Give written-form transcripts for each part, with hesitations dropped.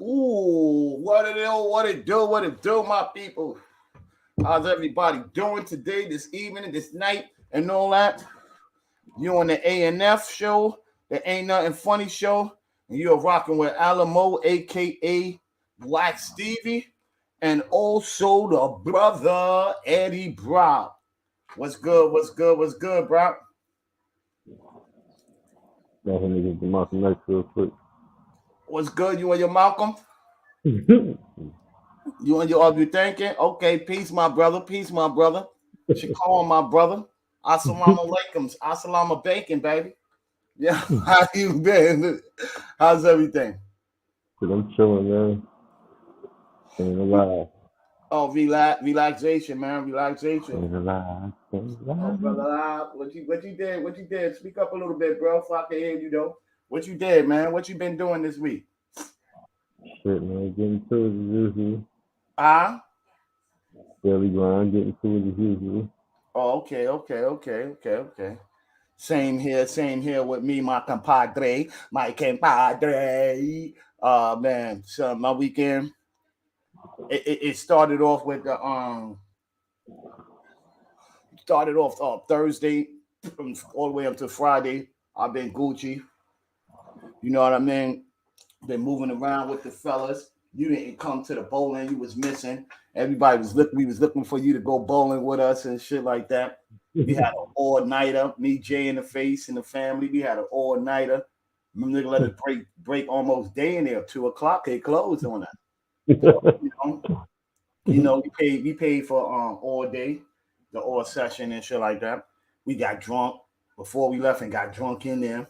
Ooh, what it do, my people? How's everybody doing today, this evening, this night, and all that? You on the A&F show, the Ain't Nothing Funny show, and you're rocking with Alamo, aka Black Stevie, and also the brother Eddie Brock. What's good? What's good? What's good, Brock? Let him niggas the Malcolm X real quick. What's good? You and your Malcolm? You and your you thinking? Okay, peace, my brother. Peace, my brother. Shalom, my brother. Assalamu alaikum. Assalamu bacon, baby. Yeah, how you been? How's everything? Shit, I'm chilling, man. Staying alive. Oh, relaxation, man. Relaxation. Staying alive. Staying Oh, alive. brother, what you did? What you did? Speak up a little bit, bro. So I can hear you though. What you did, man? What you been doing this week? Shit, man. Getting to it as usual. Ah. Daily grind. Getting to it as usual. Oh, okay. Same here with me, my compadre, my compadre. Man, so my weekend it started off with the started off Thursday all the way up to Friday. I've been Gucci, you know what I mean? Been moving around with the fellas. You didn't come to the bowling, you was missing. Everybody was looking, we was looking for you to go bowling with us and shit like that. We had an all nighter, me, Jay, in the face, and the family. We had an all nighter. Remember, they let us break almost day in there. 2 o'clock, they closed on us. So we paid for all day, the all session and shit like that. We got drunk before we left and got drunk in there.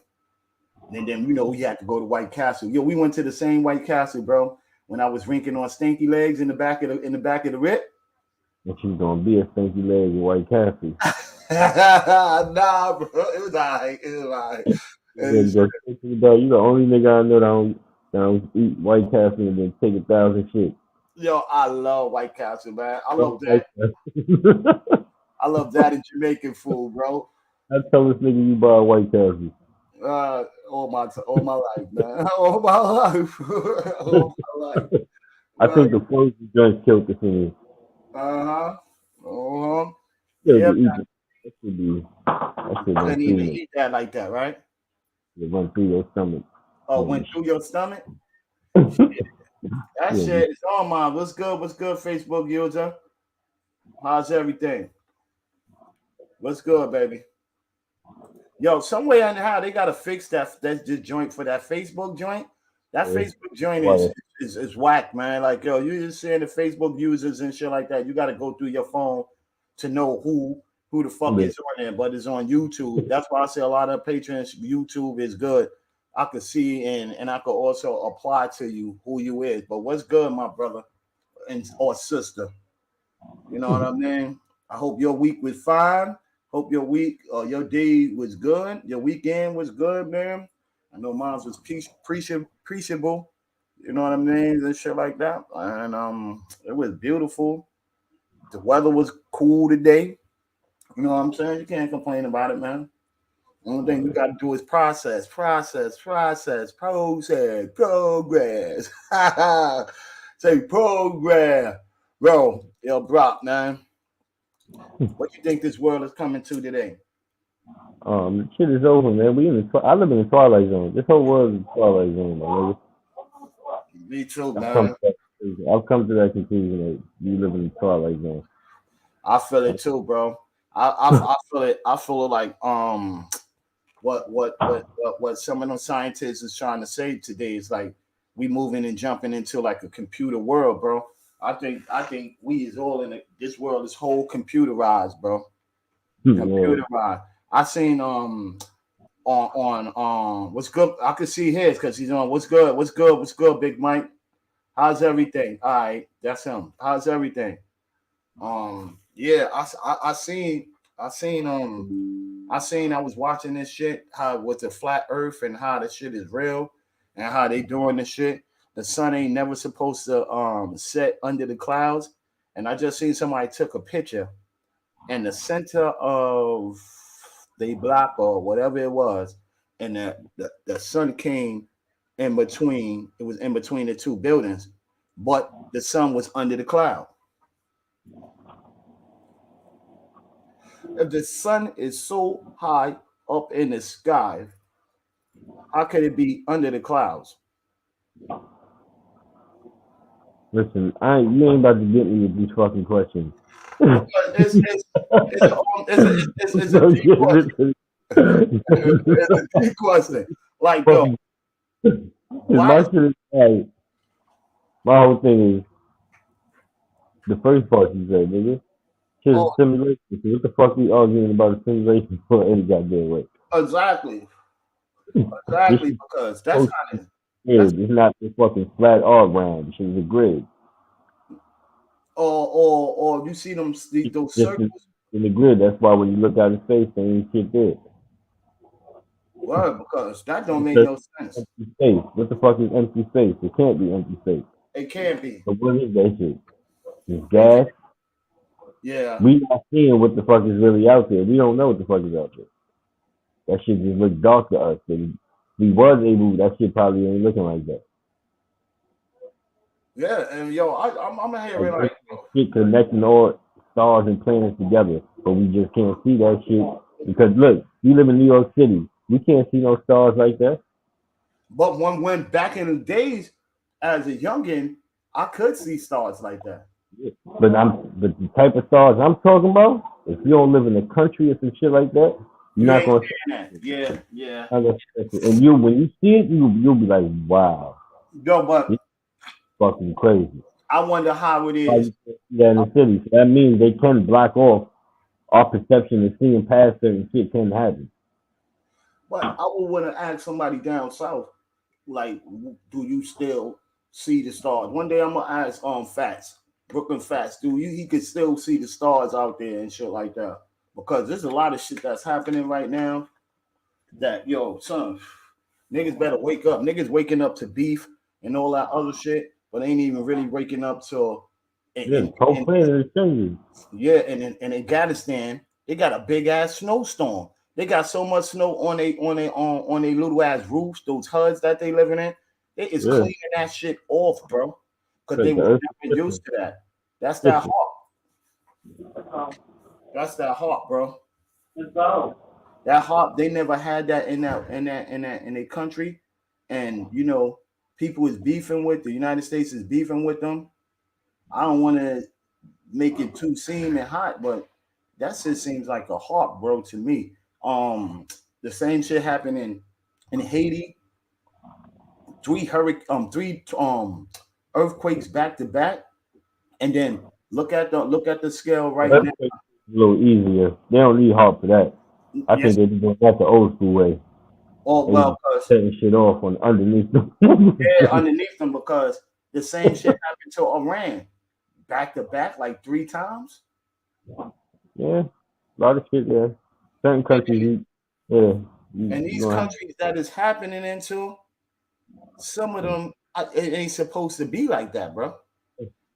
And then we had to go to White Castle. Yo, we went to the same White Castle, bro. When I was rinking on stinky legs in the back of the rip. And she's gonna be a stinky leg with White Cassie. Nah, bro. It was alright. It was alright. Then go straight to the dog. You the only nigga I know that don't eat White Cassie and then take 1,000 shit. Yo, I love White Castle, man. I Fuck love that. White Cassie. I love that in Jamaican food, bro. I tell this nigga you buy White Cassie. All my life, man. All my life. All my life. I Right. think the first joint killed the thing. Uh-huh. Uh-huh. Yeah, Yeah, to eat it. That should run couldn't through even me. eat that like that, right? It run through your stomach. Went Holy through your stomach. shit. That Yeah, shit is on mine. What's good? What's good, Facebook user? How's everything? What's good, baby? Yo, somewhere in how they gotta fix that this joint for that Facebook joint. That yeah. Facebook joint is Why? is is whack, man. Like yo, you just saying the Facebook users and shit like that. You gotta go through your phone to know who the fuck Yeah. is on there, but it's on YouTube. That's why I say a lot of patrons YouTube is good. I could see and I could also apply to you who you is. But what's good, my brother and or sister? You know what I mean? I hope your week was fine. Hope your week or your day was good. Your weekend was good, man. I know mine was appreciable. You know what I mean? And shit like that. And it was beautiful. The weather was cool today. You know what I'm saying? You can't complain about it, man. Only thing you got to do is progress. Say progress, bro. Yo, Brock, man. What you think this world is coming to today? The shit is over, man. I live in the twilight zone. This whole world is a twilight zone, my nigga. Me too, I've come to man. that conclusion. I've come to that conclusion that you live in the twilight zone. I feel it too, bro. I feel it. I feel it like what some of them scientists is trying to say today is like we moving and jumping into like a computer world, bro. I think we is all in it. This world is whole computerized, bro. Yeah. Computerized. I seen on what's good. I could see his because he's on what's good, Big Mike. How's everything? All right, that's him. How's everything? Yeah, I seen I was watching this shit, how with the flat earth and how the shit is real and how they doing the shit. The sun ain't never supposed to set under the clouds. And I just seen somebody took a picture in the center of the block or whatever it was, and the sun came in between. It was in between the two buildings, but the sun was under the cloud. If the sun is so high up in the sky, how could it be under the clouds? Listen, you ain't about to get me with these fucking questions. Because it's a deep question. It's a deep question. Like, yo, My why? shit is like, my whole thing is the first part you said, nigga. Shit is Oh, simulation. So what the fuck we arguing about a simulation for any goddamn way? exactly, This exactly. is Because that's supposed how to it is. be That's grid. It's not the fucking flat all round. This shit is a grid. or you see them those Just circles. in the grid. That's why when you look out in space, there ain't shit there. Well, because that don't make Because no sense. empty space. What the fuck is empty space? It can't be empty space. It can't be. So what is that shit? It's It gas. can't. Yeah. We not seeing what the fuck is really out there. We don't know what the fuck is out there. That shit just looks dark to us. And we was able, that shit probably ain't looking like that. Yeah, and yo, I'm hearing Like like, shit connecting all stars and planets together, but we just can't see that shit because look, you live in New York City, we can't see no stars like that. but when back in the days as a youngin, I could see stars like that. But the type of stars I'm talking about, if you don't live in the country or some shit like that, you're You not ain't gonna see saying that. Yeah, yeah. it. And you when you see it, you'll be like, wow, Yo, but this is fucking crazy. I wonder how it Why is. you can't see that in the city? So that means they can block off our perception of seeing past certain shit can happen. But I would want to ask somebody down south, like, do you still see the stars? One day I'm gonna ask Fats, Brooklyn Fats, do you he could still see the stars out there and shit like that? Because there's a lot of shit that's happening right now that yo, son, niggas better wake up. Niggas waking up to beef and all that other shit, but ain't even really waking up to Yeah, the whole planet is changing. yeah, and in Afghanistan, they got a big ass snowstorm. They got so much snow on they little ass roofs, those HUDs that they living in. They is Yeah, cleaning that shit off, bro. Cause they like the was earth never is used to that. That's that shifting. hot. That's that hot, bro. That hot. They never had that in a country, and you know, people is beefing with the United States is beefing with them. I don't want to make it too seem and hot, but that shit seems like a heart, bro, to me. The same shit happened in Haiti. Three earthquakes back to back, and then look at the scale The right now. earthquake is a little easier. They don't need heart for that. I think Yes, they're doing that the old school way. oh They well, just because setting shit off on underneath them. yeah, underneath them because the same shit happened to Iran back to back like 3 times. Yeah, a lot of shit there. Certain countries, yeah, And you these gonna have countries that is happening into, some of them, it ain't supposed to be like that, bro.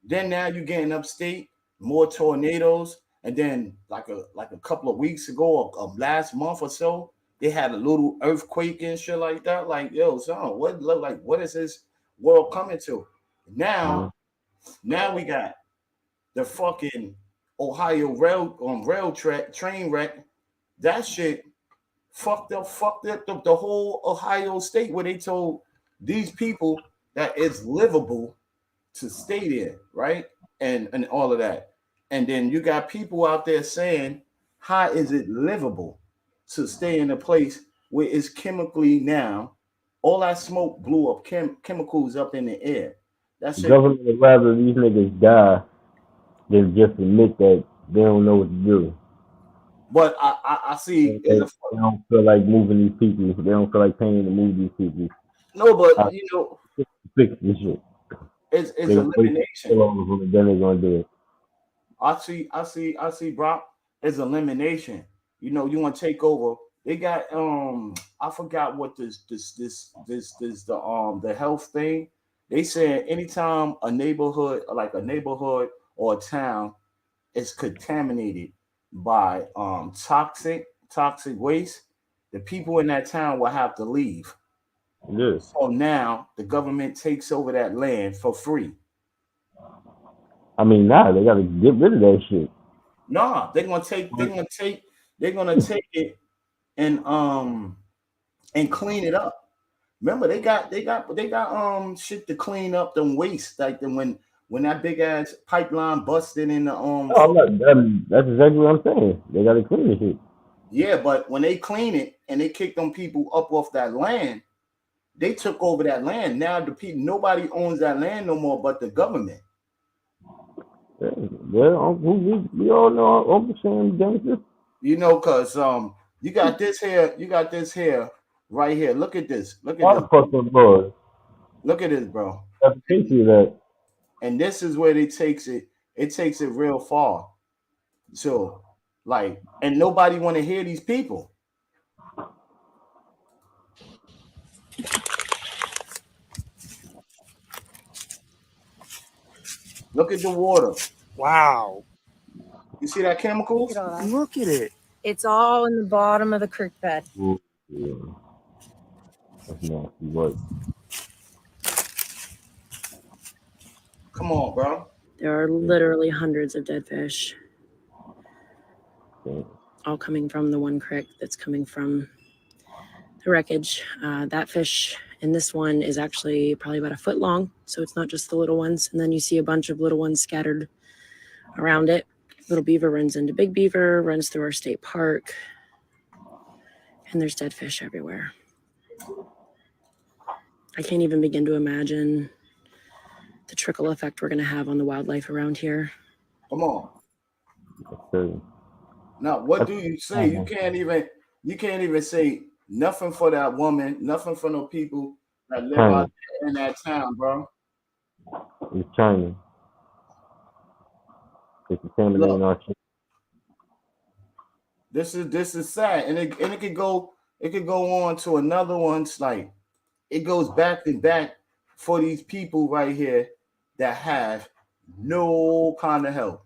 Then now you're getting upstate, more tornadoes, and then like a couple of weeks ago, or last month or so, they had a little earthquake and shit like that. Like, yo, son, what is this world coming to? yeah. Now we got the fucking Ohio rail track train wreck. That shit fucked up the whole Ohio state where they told these people that it's livable to stay there, right? And all of that. And then you got people out there saying, how is it livable to stay in a place where it's chemically now all that smoke blew up chemicals up in the air. That The shit. government would rather these niggas die than just admit that they don't know what to do. But I see They don't feel like moving these people. They don't feel like paying to move these people. no, but I fix this shit. it's They're gonna wait to elimination. kill all of them and then they're gonna do it. I see, Brock. It's elimination. You know, you want to take over. They got I forgot what this the health thing. They said anytime a neighborhood or a town is contaminated by toxic waste, the people in that town will have to leave. Yeah. So now the government takes over that land for free. I mean, nah, they gotta get rid of that shit. Nah, they're gonna take it and clean it up. Remember, they got shit to clean up them waste, like when that big ass pipeline busted in the No, I'm not. That's exactly what I'm saying. They gotta clean the shit. yeah, but when they clean it and they kick them people up off that land, they took over that land. Now the people, nobody owns that land no more but the government. Yeah, well, we all know Uncle Sam gangster. You know, cause you got this here, right here. Look at this. Why the fuck them boys? Look at this, bro. That's the picture of that. And this is where it takes it. It takes it real far. So, like, and nobody want to hear these people. Look at the water. Wow. You see that chemicals? Look at it. It's all in the bottom of the creek bed. Ooh, yeah. That's nasty work. Come on, bro. There are literally hundreds of dead fish, Yeah. all coming from the one creek that's coming from the wreckage. That fish in this one is actually probably about a foot long, so it's not just the little ones. And then you see a bunch of little ones scattered around it. Little beaver runs into big beaver, runs through our state park, and there's dead fish everywhere. I can't even begin to imagine the trickle effect we're going to have on the wildlife around here. Come on. Okay. Now, what do you say? You can't even say nothing for that woman, nothing for no people that live out there in that town, bro. It's China. It's contaminating our shit. This is sad, and it could go on to another one's, like it goes back and back for these people right here that have no kind of help.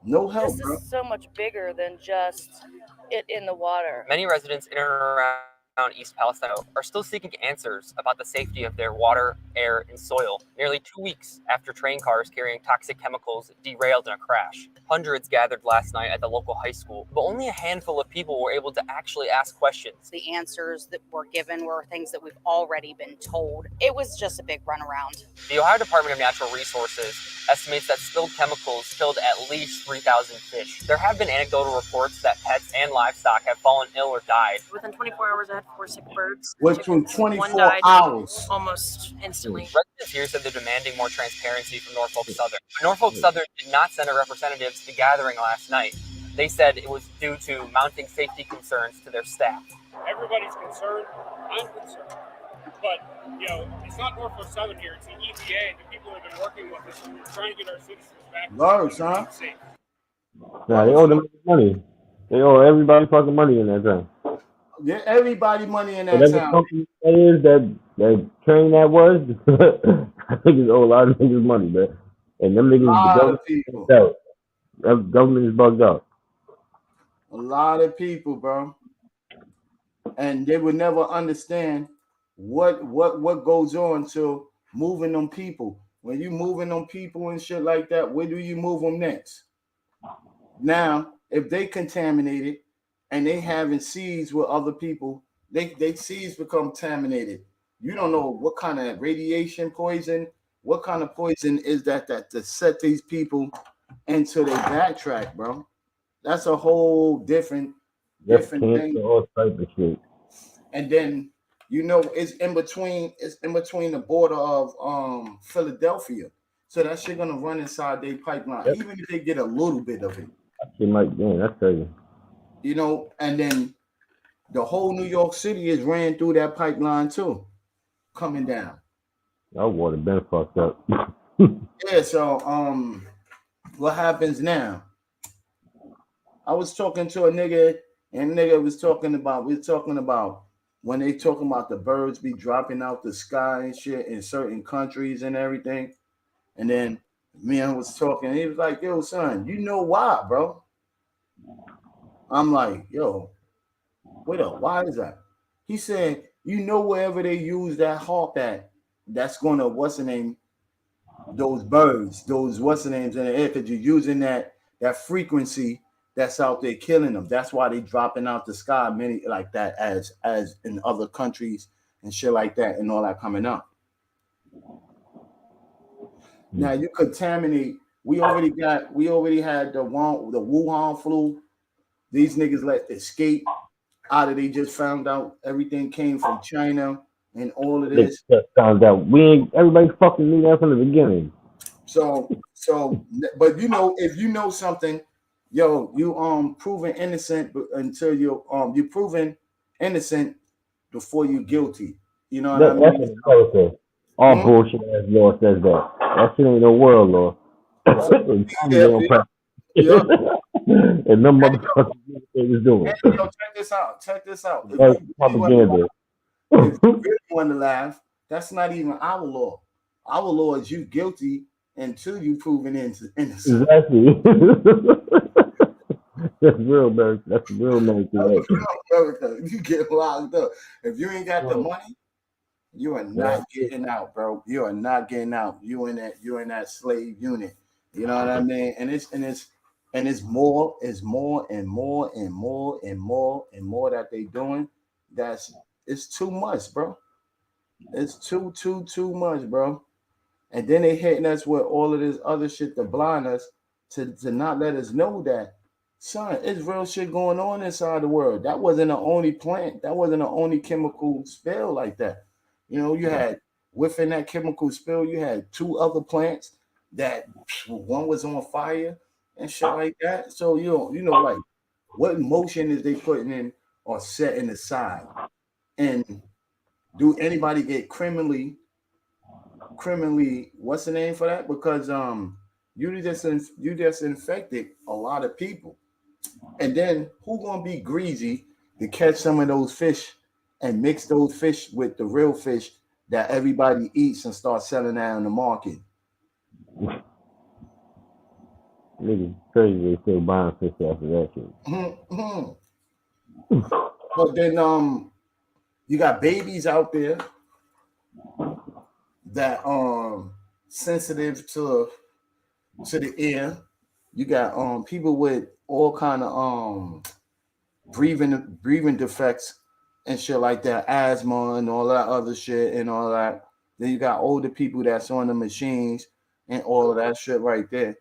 No help, This bro. is so much bigger than just it in the water. Many residents in and around East Palestine are still seeking answers about the safety of their water, air, and soil, nearly 2 weeks after train cars carrying toxic chemicals derailed in a crash. Hundreds gathered last night at the local high school, but only a handful of people were able to actually ask questions. The answers that were given were things that we've already been told. It was just a big runaround. The Ohio Department of Natural Resources estimates that spilled chemicals killed at least 3,000 fish. There have been anecdotal reports that pets and livestock have fallen ill or died. Within 24 hours, I had 4 sick birds. Within Chickens. 24 One died hours. almost instantly. Residents here said they're demanding more transparency from Norfolk Southern. But Norfolk Southern did not send a representative to the gathering last night. They said it was due to mounting safety concerns to their staff. Everybody's concerned. I'm concerned. But, it's not Norfolk Southern here. It's the EPA, the people that have been working with us, trying to get our citizens back. Worse, huh? Safe. Nah, they owe them money. They owe everybody fucking money in that thing. Yeah, everybody money in that Whatever town. company that is that train that was, I think it's owe a lot of niggas money, man. And them niggas, lot the of government, people. that government is bugged out. A lot of people, bro. And they would never understand what goes on to moving them people. When you moving them people and shit like that, where do you move them next? Now, if they contaminated and they having seeds with other people, they seeds become contaminated. You don't know what kind of radiation poison, what kind of poison is that to set these people into their backtrack, bro. That's a whole different thing. All type of shit. And then it's in between the border of Philadelphia. So that shit gonna run inside their pipeline, even if they get a little bit of it. Shit might, that's crazy. And then the whole New York City is ran through that pipeline too, coming down. That water been fucked up. Yeah, so what happens now? I was talking to a nigga, and nigga was talking about when they talking about the birds be dropping out the sky and shit in certain countries and everything. And then man was talking, he was like, yo, son, you know why, bro? I'm like, yo, wait up, why is that? He said, You know, wherever they use that hawk at, that's gonna what's the name? Those birds, those what's the names in the air, because you're using that frequency that's out there killing them. That's why they dropping out the sky many like that as in other countries and shit like that and all that coming up. Now you contaminate. We already had the Wuhan flu. These niggas let escape out of. They just found out everything came from China and all of They this. just found out. Everybody fucking knew that from the beginning. So, but you know, if you know something, yo, you proven innocent until you proven innocent before you guilty. You know what I That's mean? in America. All bullshit ass law says that. That shit ain't no world law. And China don't practice. And no motherfuckers know what they was doing. Yo, check this out. That's propaganda. If you really want to laugh, that's not even our law. Our law is you guilty until you proven innocent. Exactly. That's real America. That's real America. America. You get locked up. If you ain't got the money, you are not getting out, bro. You are not getting out. You in that slave unit. You know what I mean? And it's more and more and more that they doing. It's too much, bro. It's too much, bro. And then they hitting us with all of this other shit to blind us to not let us know that, son, it's real shit going on inside the world. That wasn't the only plant. That wasn't the only chemical spill like that. You know, you had within that chemical spill, you had 2 other plants that one was on fire and shit like that. So you know, like what motion is they putting in or setting aside? And do anybody get criminally what's the name for that? Because you just infected a lot of people. And then who gonna be greasy to catch some of those fish and mix those fish with the real fish that everybody eats and start selling that on the market? Niggas crazy. They still buying fish after that shit. But then you got babies out there that sensitive to the air. You got people with all kind of breathing defects and shit like that, asthma and all that other shit and all that. Then you got older people that's on the machines and all of that shit right there.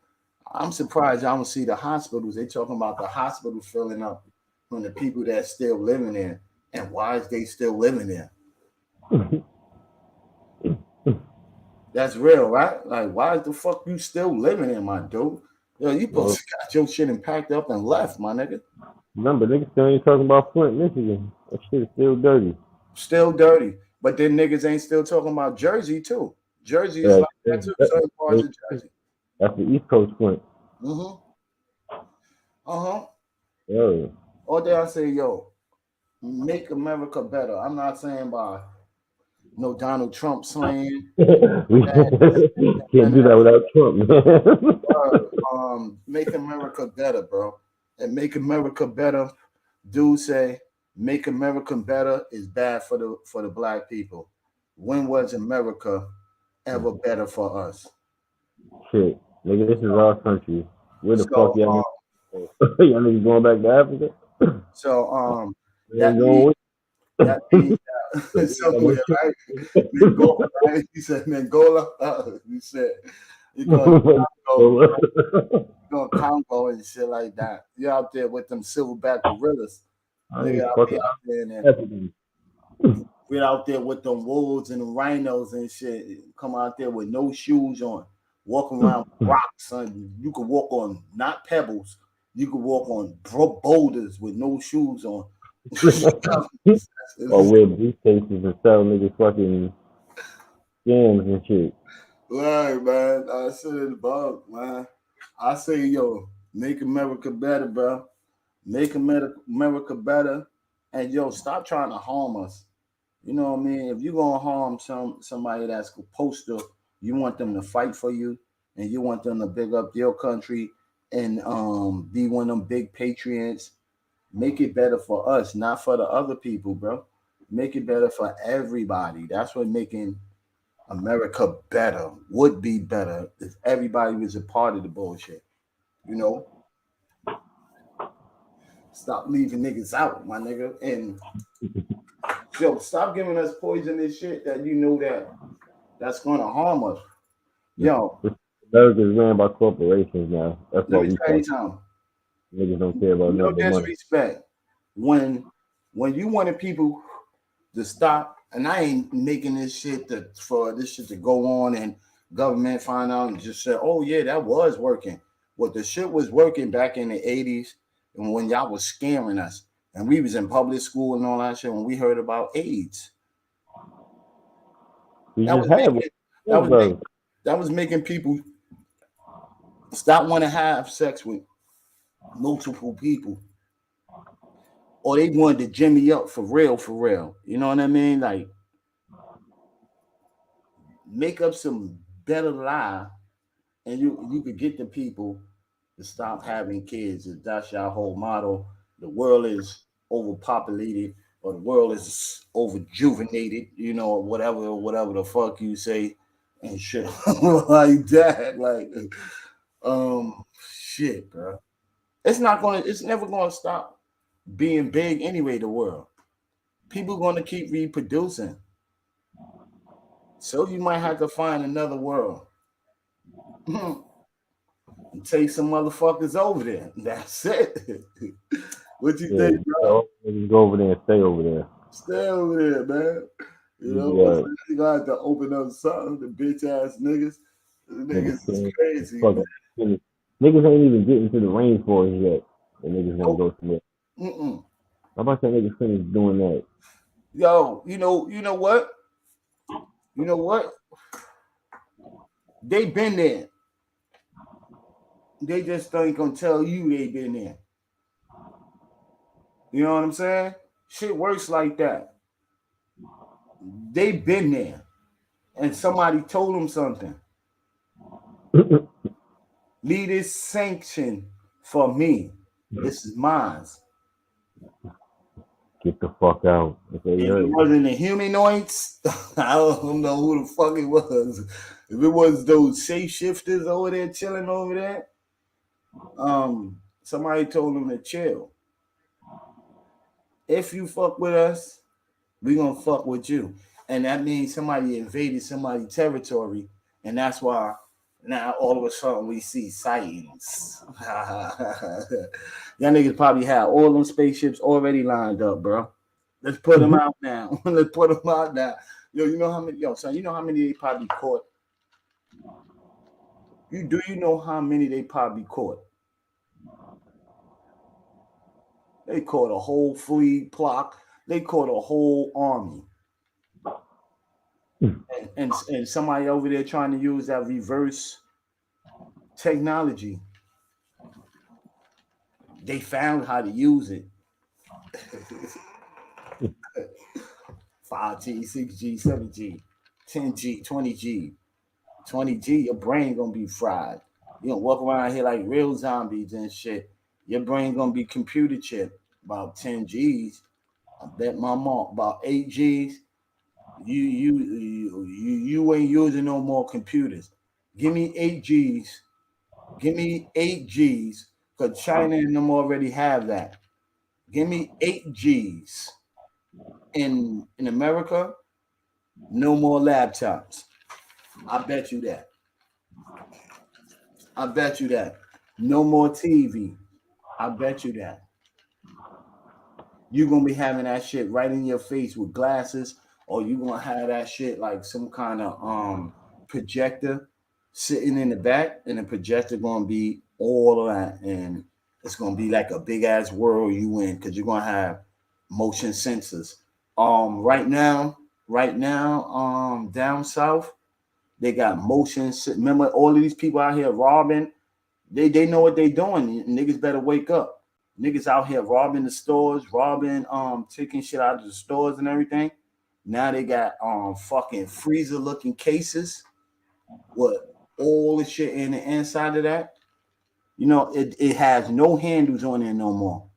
I'm surprised I don't see the hospitals. They talking about the hospitals filling up from the people that's still living there. And why is they still living there? That's real, right? Like, why is the fuck you still living there, my dude? Yo, you supposed to got your shit and packed up and left, my nigga. Remember, niggas still ain't talking about Flint, Michigan. That shit is still dirty. Still dirty. But then niggas ain't still talking about Jersey, too. Jersey is like that, too. Certain parts of Jersey. That's the East Coast Flint. Yeah. All day I say, yo, make America better. I'm not saying by no Donald Trump slaying. We can't do that without Trump. Make America better, bro. And make America better. Dude say, make America better is bad for the black people. When was America ever better for us? Shit, nigga, this is our country. Where the fuck y'all niggas going back to Africa? So that means somewhere, right? Angola, right? He said Angola. He said you're going to Congo and shit like that. You're out there with them silverback gorillas. We're out there with them wolves and the rhinos and shit. Come out there with no shoes on, walking around rocks. Son. You can walk on not pebbles. You can walk on boulders with no shoes on. Or wear briefcases and sell niggas fucking scams and shit. Right, man. I said it above, man. I say, yo, make America better, bro. Make America better. And yo, stop trying to harm us. You know what I mean? If you're gonna harm somebody that's supposed to, you want them to fight for you and you want them to big up your country and be one of them big patriots. Make it better for us, not for the other people, bro. Make it better for everybody. That's what making America better would be better if everybody was a part of the bullshit. You know, stop leaving niggas out, my nigga, and yo, stop giving us poisonous shit that you know that's gonna harm us. Yo, America's ran by corporations now. That's let what me we tell you talk. something. Niggas don't care about No nothing but money. disrespect. When you wanted people to stop, and I ain't making this shit for this shit to go on and government find out and just say, oh yeah, that was working. Well, the shit was working back in the 80s and when y'all was scaring us. And we was in public school and all that shit when we heard about AIDS. We That just was had making, one. that was making people stop want to have sex with multiple people. Or they wanted to jimmy up for real, for real. You know what I mean? Like, make up some better lie, and you could get the people to stop having kids. If that's your whole model, the world is overpopulated, or the world is overjuvenated, you know, or whatever the fuck you say, and shit like that. Like, shit, bro. It's never gonna stop being big anyway. The world, people gonna keep reproducing. So you might have to find another world and take some motherfuckers over there. That's it. What you think, bro? Niggas go over there and stay over there. Stay over there, man. You know, Yeah. you gotta have to open up something. The bitch ass niggas. The niggas is crazy. Niggas ain't even getting to the rainforest yet. The niggas want to go to it. How about that niggas finish doing that? Yo, you know what? You know what? They been there. They just ain't gonna tell you they been there. You know what I'm saying? Shit works like that. They been there, and somebody told them something. Leave this sanction for me. This is mine. Get the fuck out. If it wasn't the humanoids, I don't know who the fuck it was. If it was those shapeshifters over there chilling over there, somebody told them to chill. If you fuck with us, we gonna fuck with you. And that means somebody invaded somebody's territory, and that's why now all of a sudden we see sightings. Y'all niggas probably had all them spaceships already lined up, bro. Let's put them out now. Let's put them out now. Yo, you know how many? Yo, son, you know how many they probably caught? You know how many they probably caught? They caught a whole fleet flock. They caught a whole army. And somebody over there trying to use that reverse technology. They found how to use it. 5G, 6G, 7G, 10G, 20G. 20G, your brain gonna be fried. You gonna walk around here like real zombies and shit. Your brain gonna be computer chip. About 10 G's. I bet my mom about 8 G's. You ain't using no more computers. Give me 8 G's. Give me 8 G's. Because China and them already have that. Give me 8 G's. In America, no more laptops. I bet you that. I bet you that. No more TV. I bet you that. You're gonna be having that shit right in your face with glasses, or you're gonna have that shit like some kind of projector sitting in the back, and the projector gonna be all of that, and it's gonna be like a big ass world you in because you're gonna have motion sensors. Right now, down south, they got motion. Remember, all of these people out here robbing. They know what they doing. Niggas better wake up. Niggas out here robbing the stores, taking shit out of the stores and everything. Now they got fucking freezer looking cases with all the shit in the inside of that. You know, it has no handles on there no more.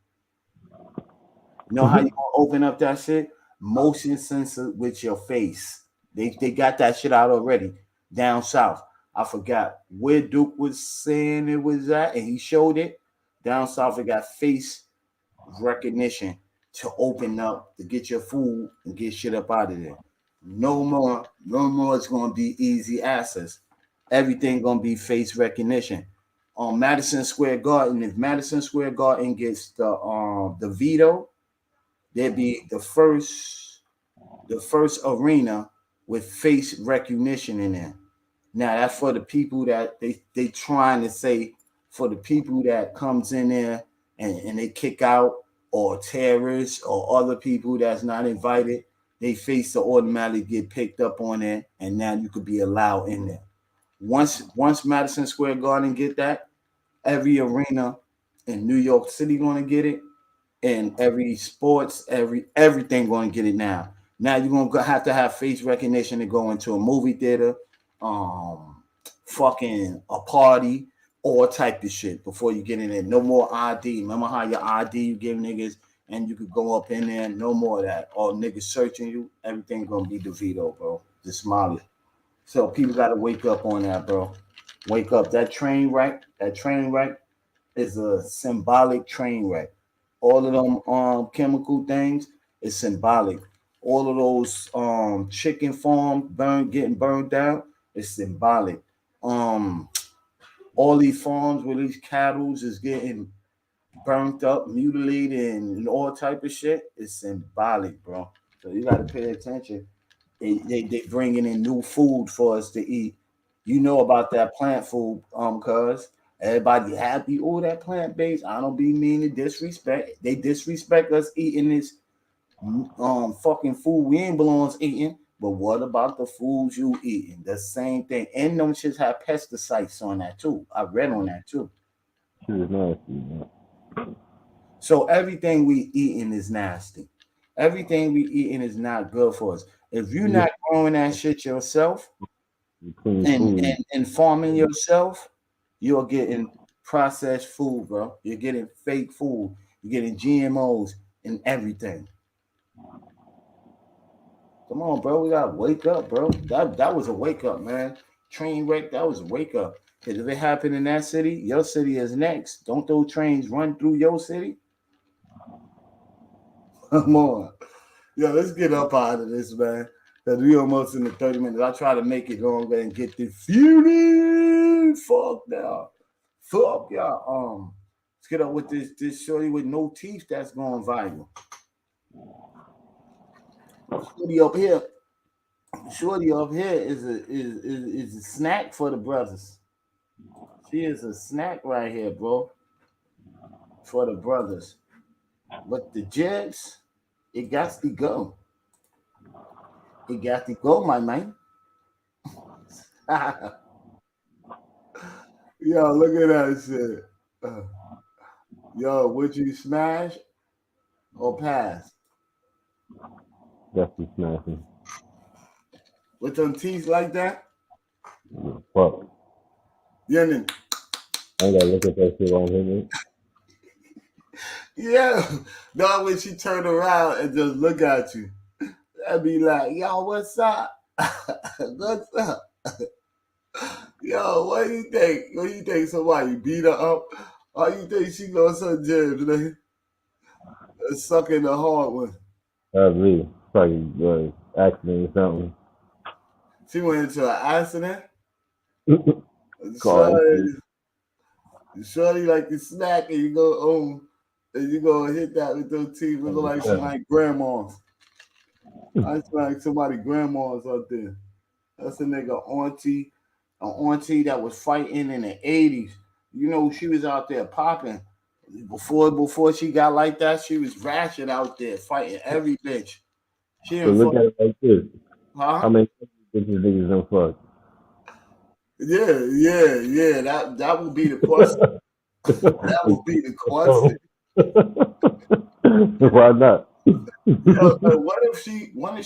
You know how you gonna open up that shit? motion sensor with your face. They got that shit out already down south. I forgot where Duke was saying it was at, and he showed it. Down south, it got face recognition to open up to get your food and get shit up out of there. No more it's gonna be easy access. Everything gonna be face recognition. On Madison Square Garden, if Madison Square Garden gets the veto, there'd be the first arena with face recognition in there. Now that's for the people that they trying to say, for the people that comes in there and they kick out, or terrorists or other people that's not invited, they face to automatically get picked up on it, and now you could be allowed in there. Once Madison Square Garden get that, every arena in New York City gonna get it, and every sports, everything gonna get it now. Now you're gonna have to have face recognition to go into a movie theater, fucking a party, all type of shit before you get in there. No more ID. Remember how your ID you give niggas and you could go up in there? No more of that. All niggas searching you. Everything gonna be DeVito, bro. The Smiley. So people gotta wake up on that, bro. Wake up. That train wreck is a symbolic train wreck. All of them chemical things is symbolic. All of those chicken farms getting burned down is symbolic. All these farms where these cattle is getting burnt up, mutilated, and all type of shit is symbolic, bro. So you got to pay attention. They bringing in new food for us to eat. You know about that plant food, cuz everybody happy. Oh, that plant based. I don't be mean to disrespect. They disrespect us eating this fucking food we ain't belongs eating. But what about the foods you eating? The same thing. And them shits have pesticides on that too. I read on that too. So everything we eating is nasty. Everything we eating is not good for us. If you're not growing that shit yourself and farming yourself, you're getting processed food, bro. You're getting fake food. You're getting GMOs and everything. Come on, bro. We gotta wake up, bro. That was a wake up, man. Train wreck, that was a wake up. Because if it happened in that city, your city is next. Don't those trains run through your city? Come on. Yo, let's get up out of this, man. Because we almost in the 30 minutes. I try to make it longer and get the fury. Fuck now. Fuck y'all. Let's get up with this shorty with no teeth that's going viral. Shorty up here is a snack for the brothers. She is a snack right here, bro. For the brothers. But the jibs, it got to go. It got to go, my man. Yo, look at that shit. Yo, would you smash or pass? Definitely smashing. With them teeth like that? Fuck. Yeah, I ain't gotta look at that shit on him. Yeah. No, when she turn around and just look at you, I'd be like, yo, what's up? What's up? Yo, what do you think? What do you think? Somebody beat her up? Or you think she gonna suck jibs, nigga? Sucking the hard one. Probably accident or something. She went into an accident. Shorty like the snack, and you go and you go hit that with those teeth. It look like somebody grandma's. I feel like somebody grandma's out there. That's a nigga auntie, an auntie that was fighting in the 80s. You know, she was out there popping. Before she got like that, she was ratchet out there fighting every bitch. She so look at it like this. Huh? How many bitches niggas don't fuck? Yeah. That would be the question. That would be the question. Why not? What if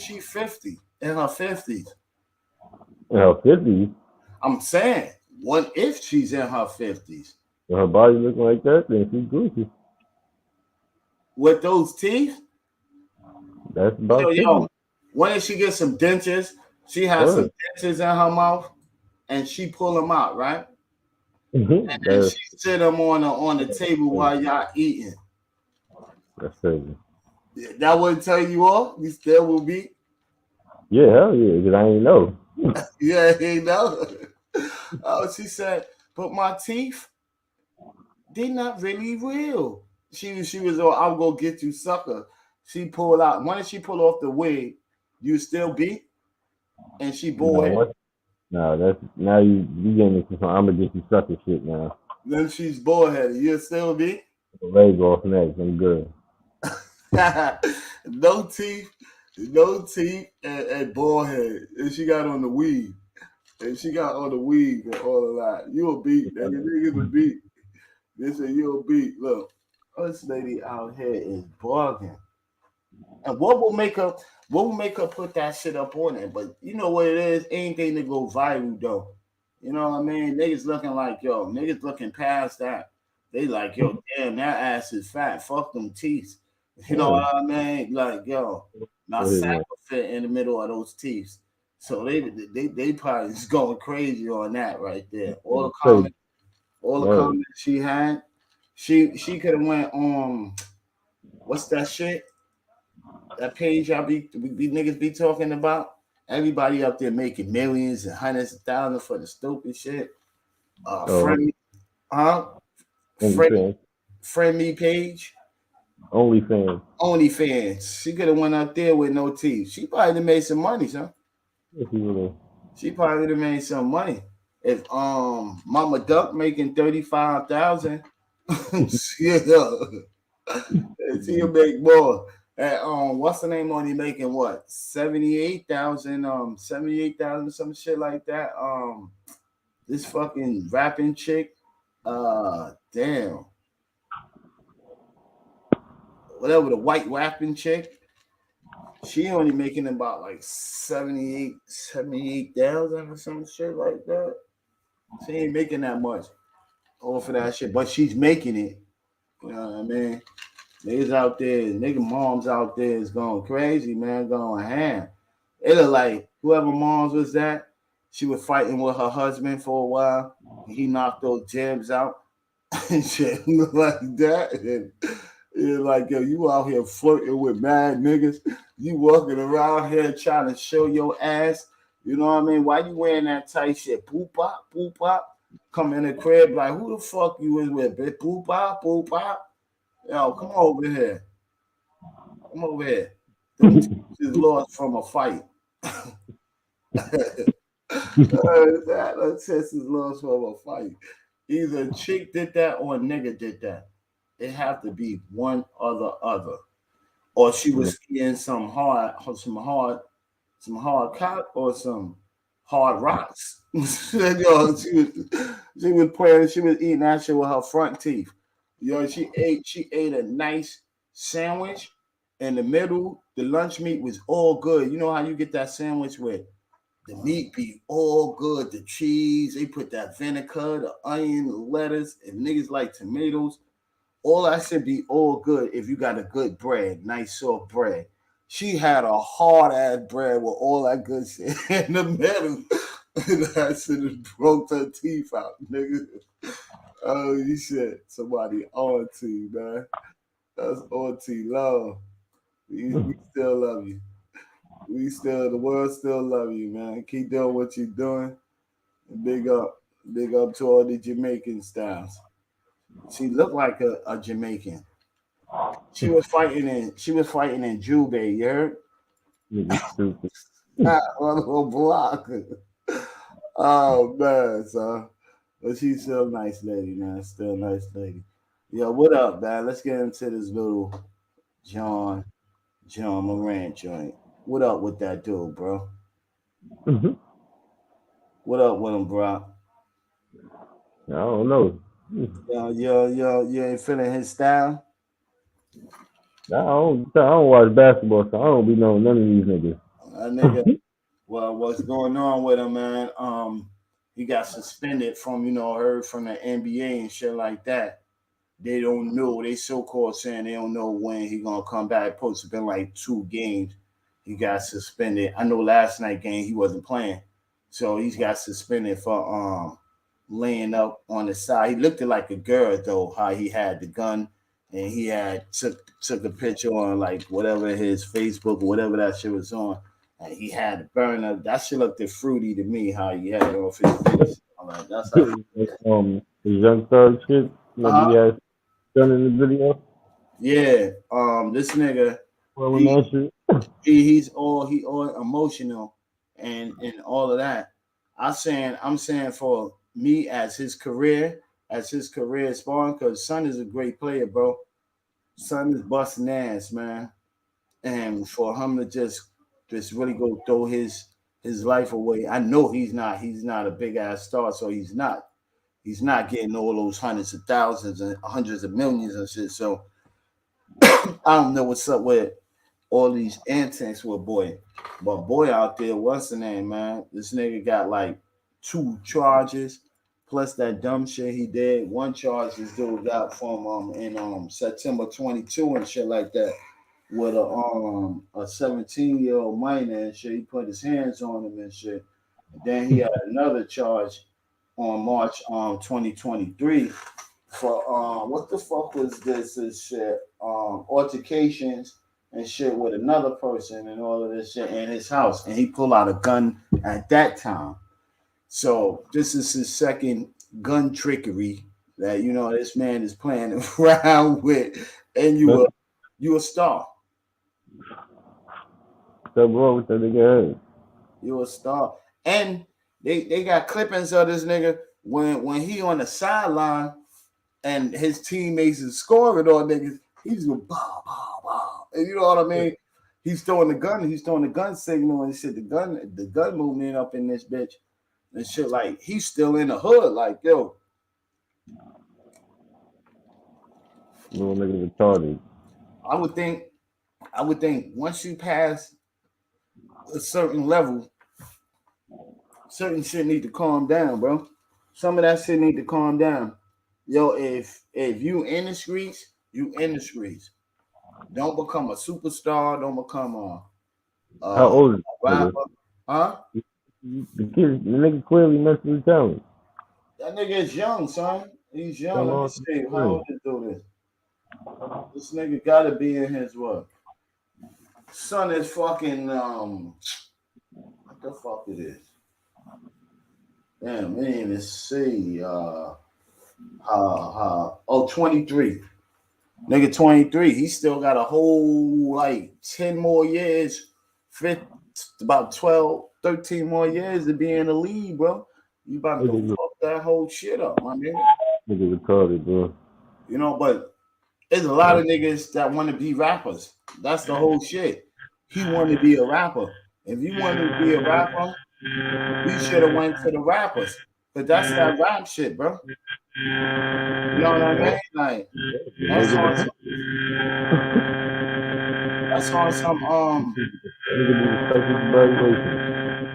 she 50 in her 50s? In her 50s? I'm saying, what if she's in her 50s? If her body looking like that, then she's Gucci. With those teeth? That's about Yo, when did she get some dentures? She has some dentures in her mouth, and she pull them out, right? And she sit them on the table while y'all eating. That's crazy. That wouldn't tell you all. You still will be. Yeah, hell yeah, because I ain't know. Yeah, you know. Oh, she said, but my teeth, they not really real. She was all, I'll go get you, sucker. She pulled out. When did she pull off the wig? You still beat? And she bald head. No, that's now you getting into some I'm gonna get you sucker shit now. Then she's bald headed. You still beat? The leg off next. I'm good. no teeth, and bald head. And she got on the weave. And she got on the weave and all of that. You a beat, nigga. Nigga the beat. They say you a beat. Look, this lady out here is bargaining. And what will make her put that shit up on it? But you know what it is? Anything to go viral though. You know what I mean? Niggas looking like, yo, niggas looking past that. They like, yo, damn, that ass is fat. Fuck them teeth. You know what I mean? Like, yo, my sack will fit in the middle of those teeth. So they probably is going crazy on that right there. All the comments she had, she could have went on what's that shit? That page y'all be niggas be talking about. Everybody up there making millions and hundreds of thousands for the stupid shit. Friend me page. OnlyFans. She could have went up there with no teeth. She probably made some money, son. She probably would have made some money. If Mama Duck making 35,000, she'll make more. And what's the name on you making what? 78,000, 78,000, some shit like that. This fucking rapping chick, damn. Whatever, the white rapping chick. She only making about like 78,000 or some shit like that. She ain't making that much off of that shit, but she's making it. You know what I mean? Niggas out there, nigga moms out there is going crazy, man, going ham. It look like whoever moms was that, she was fighting with her husband for a while. He knocked those jabs out and shit like that. And it's like, yo, you out here flirting with mad niggas. You walking around here trying to show your ass. You know what I mean? Why you wearing that tight shit? Poop pop, poop pop. Come in the crib like, who the fuck you is with, bitch? Poop pop, poop pop. Yo, come over here. Come over here. Them is lost from a fight. That test is lost from a fight. Either a chick did that or a nigga did that. It have to be one or the other. Or she was getting some hard cock or some hard rocks. Yo, she was playing, she was eating that shit with her front teeth. Yo, she ate a nice sandwich in the middle. The lunch meat was all good. You know how you get that sandwich with the meat be all good, the cheese, they put that vinegar, the onion, the lettuce, and niggas like tomatoes. All that should be all good if you got a good bread, nice soft bread. She had a hard ass bread with all that good shit in the middle. And that shit broke her teeth out, nigga. Oh, you shit. Somebody auntie, man. That's auntie love. We still love you. The world still love you, man. Keep doing what you're doing. Big up to all the Jamaican styles. She looked like a Jamaican. She was fighting in Jubei, you heard? Stupid. On a little block. Oh man, son. But she's still a nice lady, man. Still a nice lady. Yo, what up, man? Let's get into this little John Morant joint. What up with that dude, bro? Mm-hmm. What up with him, bro? I don't know. Yo, you ain't feeling his style? I don't watch basketball, so I don't be knowing none of these niggas. Nigga, well, what's going on with him, man? He got suspended from, heard from the NBA and shit like that. they don't know. They so-called saying they don't know when he gonna come back. Supposed to been like 2 games. He got suspended. I know last night game he wasn't playing, so he's got suspended for laying up on the side. He looked like a girl though. How he had the gun and he had took a picture on like whatever his Facebook or whatever that shit was on. And he had the burner. That shit looked fruity to me. How he had it off his face. I'm like, that's how. The Young Thug shit. What he has done in the video. Yeah. This nigga. He's all emotional and all of that. I'm saying for me as his career is spawned, because Son is a great player, bro. Son is busting ass, man. And for him to just really go throw his life away. I know he's not a big ass star, so he's not getting all those hundreds of thousands and hundreds of millions and shit. So I don't know what's up with all these antics with boy. But boy out there, what's the name, man? This nigga got like 2 charges plus that dumb shit he did. 1 charge this dude got from in September 22 and shit like that with a 17-year-old minor and shit. He put his hands on him and shit. And then he had another charge on March 2023 for what the fuck was this shit? Altercations and shit with another person and all of this shit in his house. And he pulled out a gun at that time. So this is his second gun trickery that this man is playing around with, and you a star. What's wrong with that nigga? You a star. And they got clippings of this nigga when he on the sideline and his teammates is scoring on niggas. He's going bow, bow, bow. And you know what I mean? He's throwing the gun signal and shit. The gun movement up in this bitch and shit. Like he's still in the hood. Like, yo. Little nigga retarded. I would think once you pass a certain level, certain shit need to calm down, bro. Some of that shit need to calm down. Yo, if you in the streets, you in the streets. Don't become a superstar. Don't become a how old is rapper. Huh? The nigga clearly mentally talented. That nigga is young, son. He's young. Let me see. How old is this? This nigga gotta be in his what? Son is fucking what the fuck it is? Damn, man, let's see. 23. Nigga 23. He still got a whole like 10 more years, about 12, 13 more years to be in the league, bro. You about to go fuck that whole shit up, my nigga. Nigga retarded, bro. But there's a lot of niggas that want to be rappers. That's the whole shit. He wanted to be a rapper. If you wanted to be a rapper, we should have went to the rappers. But that's that rap shit, bro. You know what I mean? Like that's on some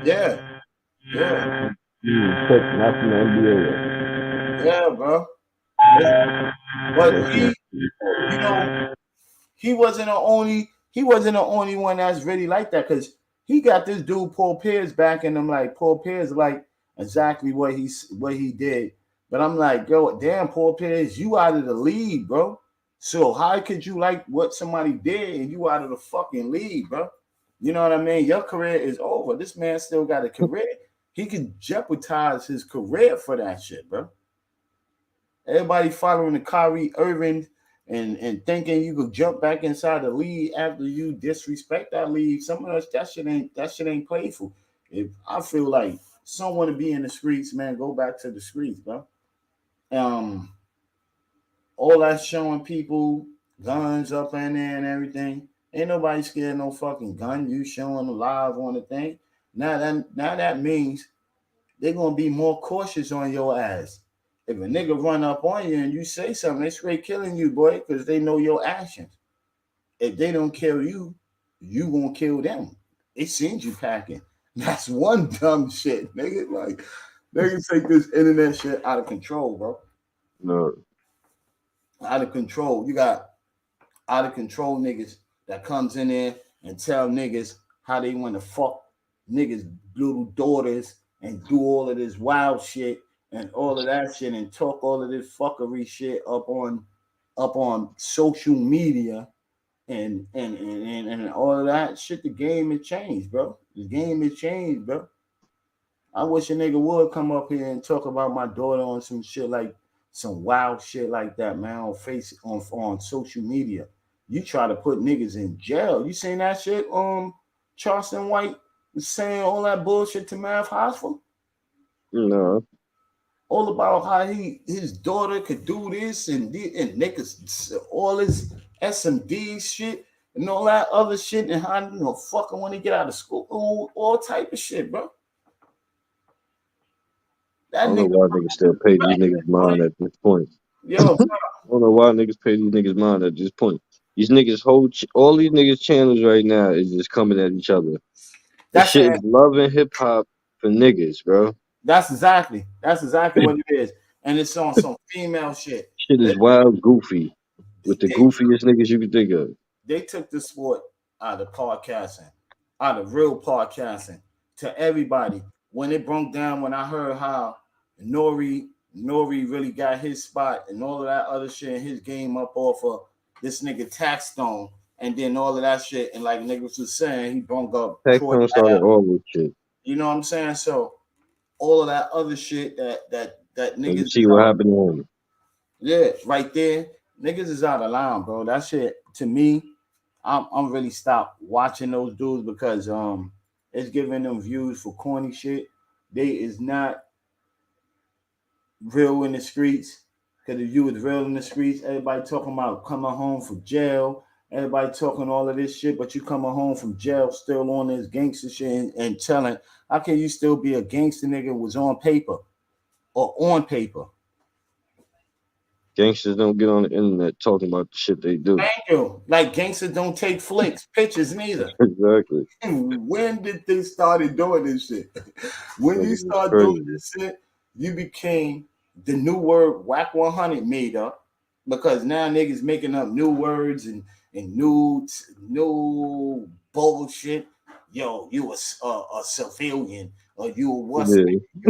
yeah. Not from the NBA. Yeah, bro. But he wasn't the only one that's really like that, because he got this dude Paul Pierce backing him. Like Paul Pierce like exactly what he did. But I'm like, yo, damn, Paul Pierce, you out of the league, bro. So how could you like what somebody did and you out of the fucking league, bro? You know what I mean? Your career is over. This man still got a career. He could jeopardize his career for that shit, bro. Everybody following the Kyrie Irving and thinking you could jump back inside the league after you disrespect that league. Some of us, that shit ain't playful. If I feel like someone to be in the streets, man, go back to the streets, bro. All that showing people guns up in there and everything. Ain't nobody scared no fucking gun. You showing them live on the thing. Now that means they're gonna be more cautious on your ass. If a nigga run up on you and you say something, they straight killing you, boy, because they know your actions. If they don't kill you, you gonna kill them. They seen you packing. That's one dumb shit, nigga. Like, they can take this internet shit out of control, bro. No. Out of control. You got out of control niggas that comes in there and tell niggas how they want to fuck niggas' little daughters and do all of this wild shit and all of that shit and talk all of this fuckery shit up on social media and all of that shit. The game has changed, bro. The game has changed, bro. I wish a nigga would come up here and talk about my daughter on some shit like some wild shit like that, man, on social media. You try to put niggas in jail. You seen that shit? Charleston White was saying all that bullshit to Mav Hospital. No. All about how his daughter could do this and niggas all this SMD shit and all that other shit and how fucking when he get out of school, all type of shit, bro. I don't know why niggas still pay these niggas mind at this point. Yo, I don't know why niggas pay these niggas mind at this point. These niggas all these niggas channels right now is just coming at each other. That shit is love and hip hop for niggas, bro. That's exactly what it is, and it's on some female shit. Shit is wild, goofy, with the goofiest niggas you can think of. They took the sport out of podcasting, out of real podcasting, to everybody. When it broke down, when I heard how Nori really got his spot and all of that other shit and his game up off of this nigga Taxstone and then all of that shit, and like niggas was saying, he brought up Taxstone started all this shit. You know what I'm saying? So all of that other shit that niggas. You see what happened to him. Yeah, right there. Niggas is out of line, bro. That shit, to me, I'm really stopped watching those dudes because it's giving them views for corny shit. They is not real in the streets. Because if you was real in the streets, everybody talking about coming home from jail. Everybody talking all of this shit, but you coming home from jail still on this gangster shit and telling, how can you still be a gangster nigga was on paper or on paper? Gangsters don't get on the internet talking about the shit they do. Thank you. Like gangsters don't take flicks, pictures neither. Exactly. When did they started doing this shit? When you start doing this shit, you became the new word whack 100 made up because now niggas making up new words and new bullshit. Yo, you a civilian or you a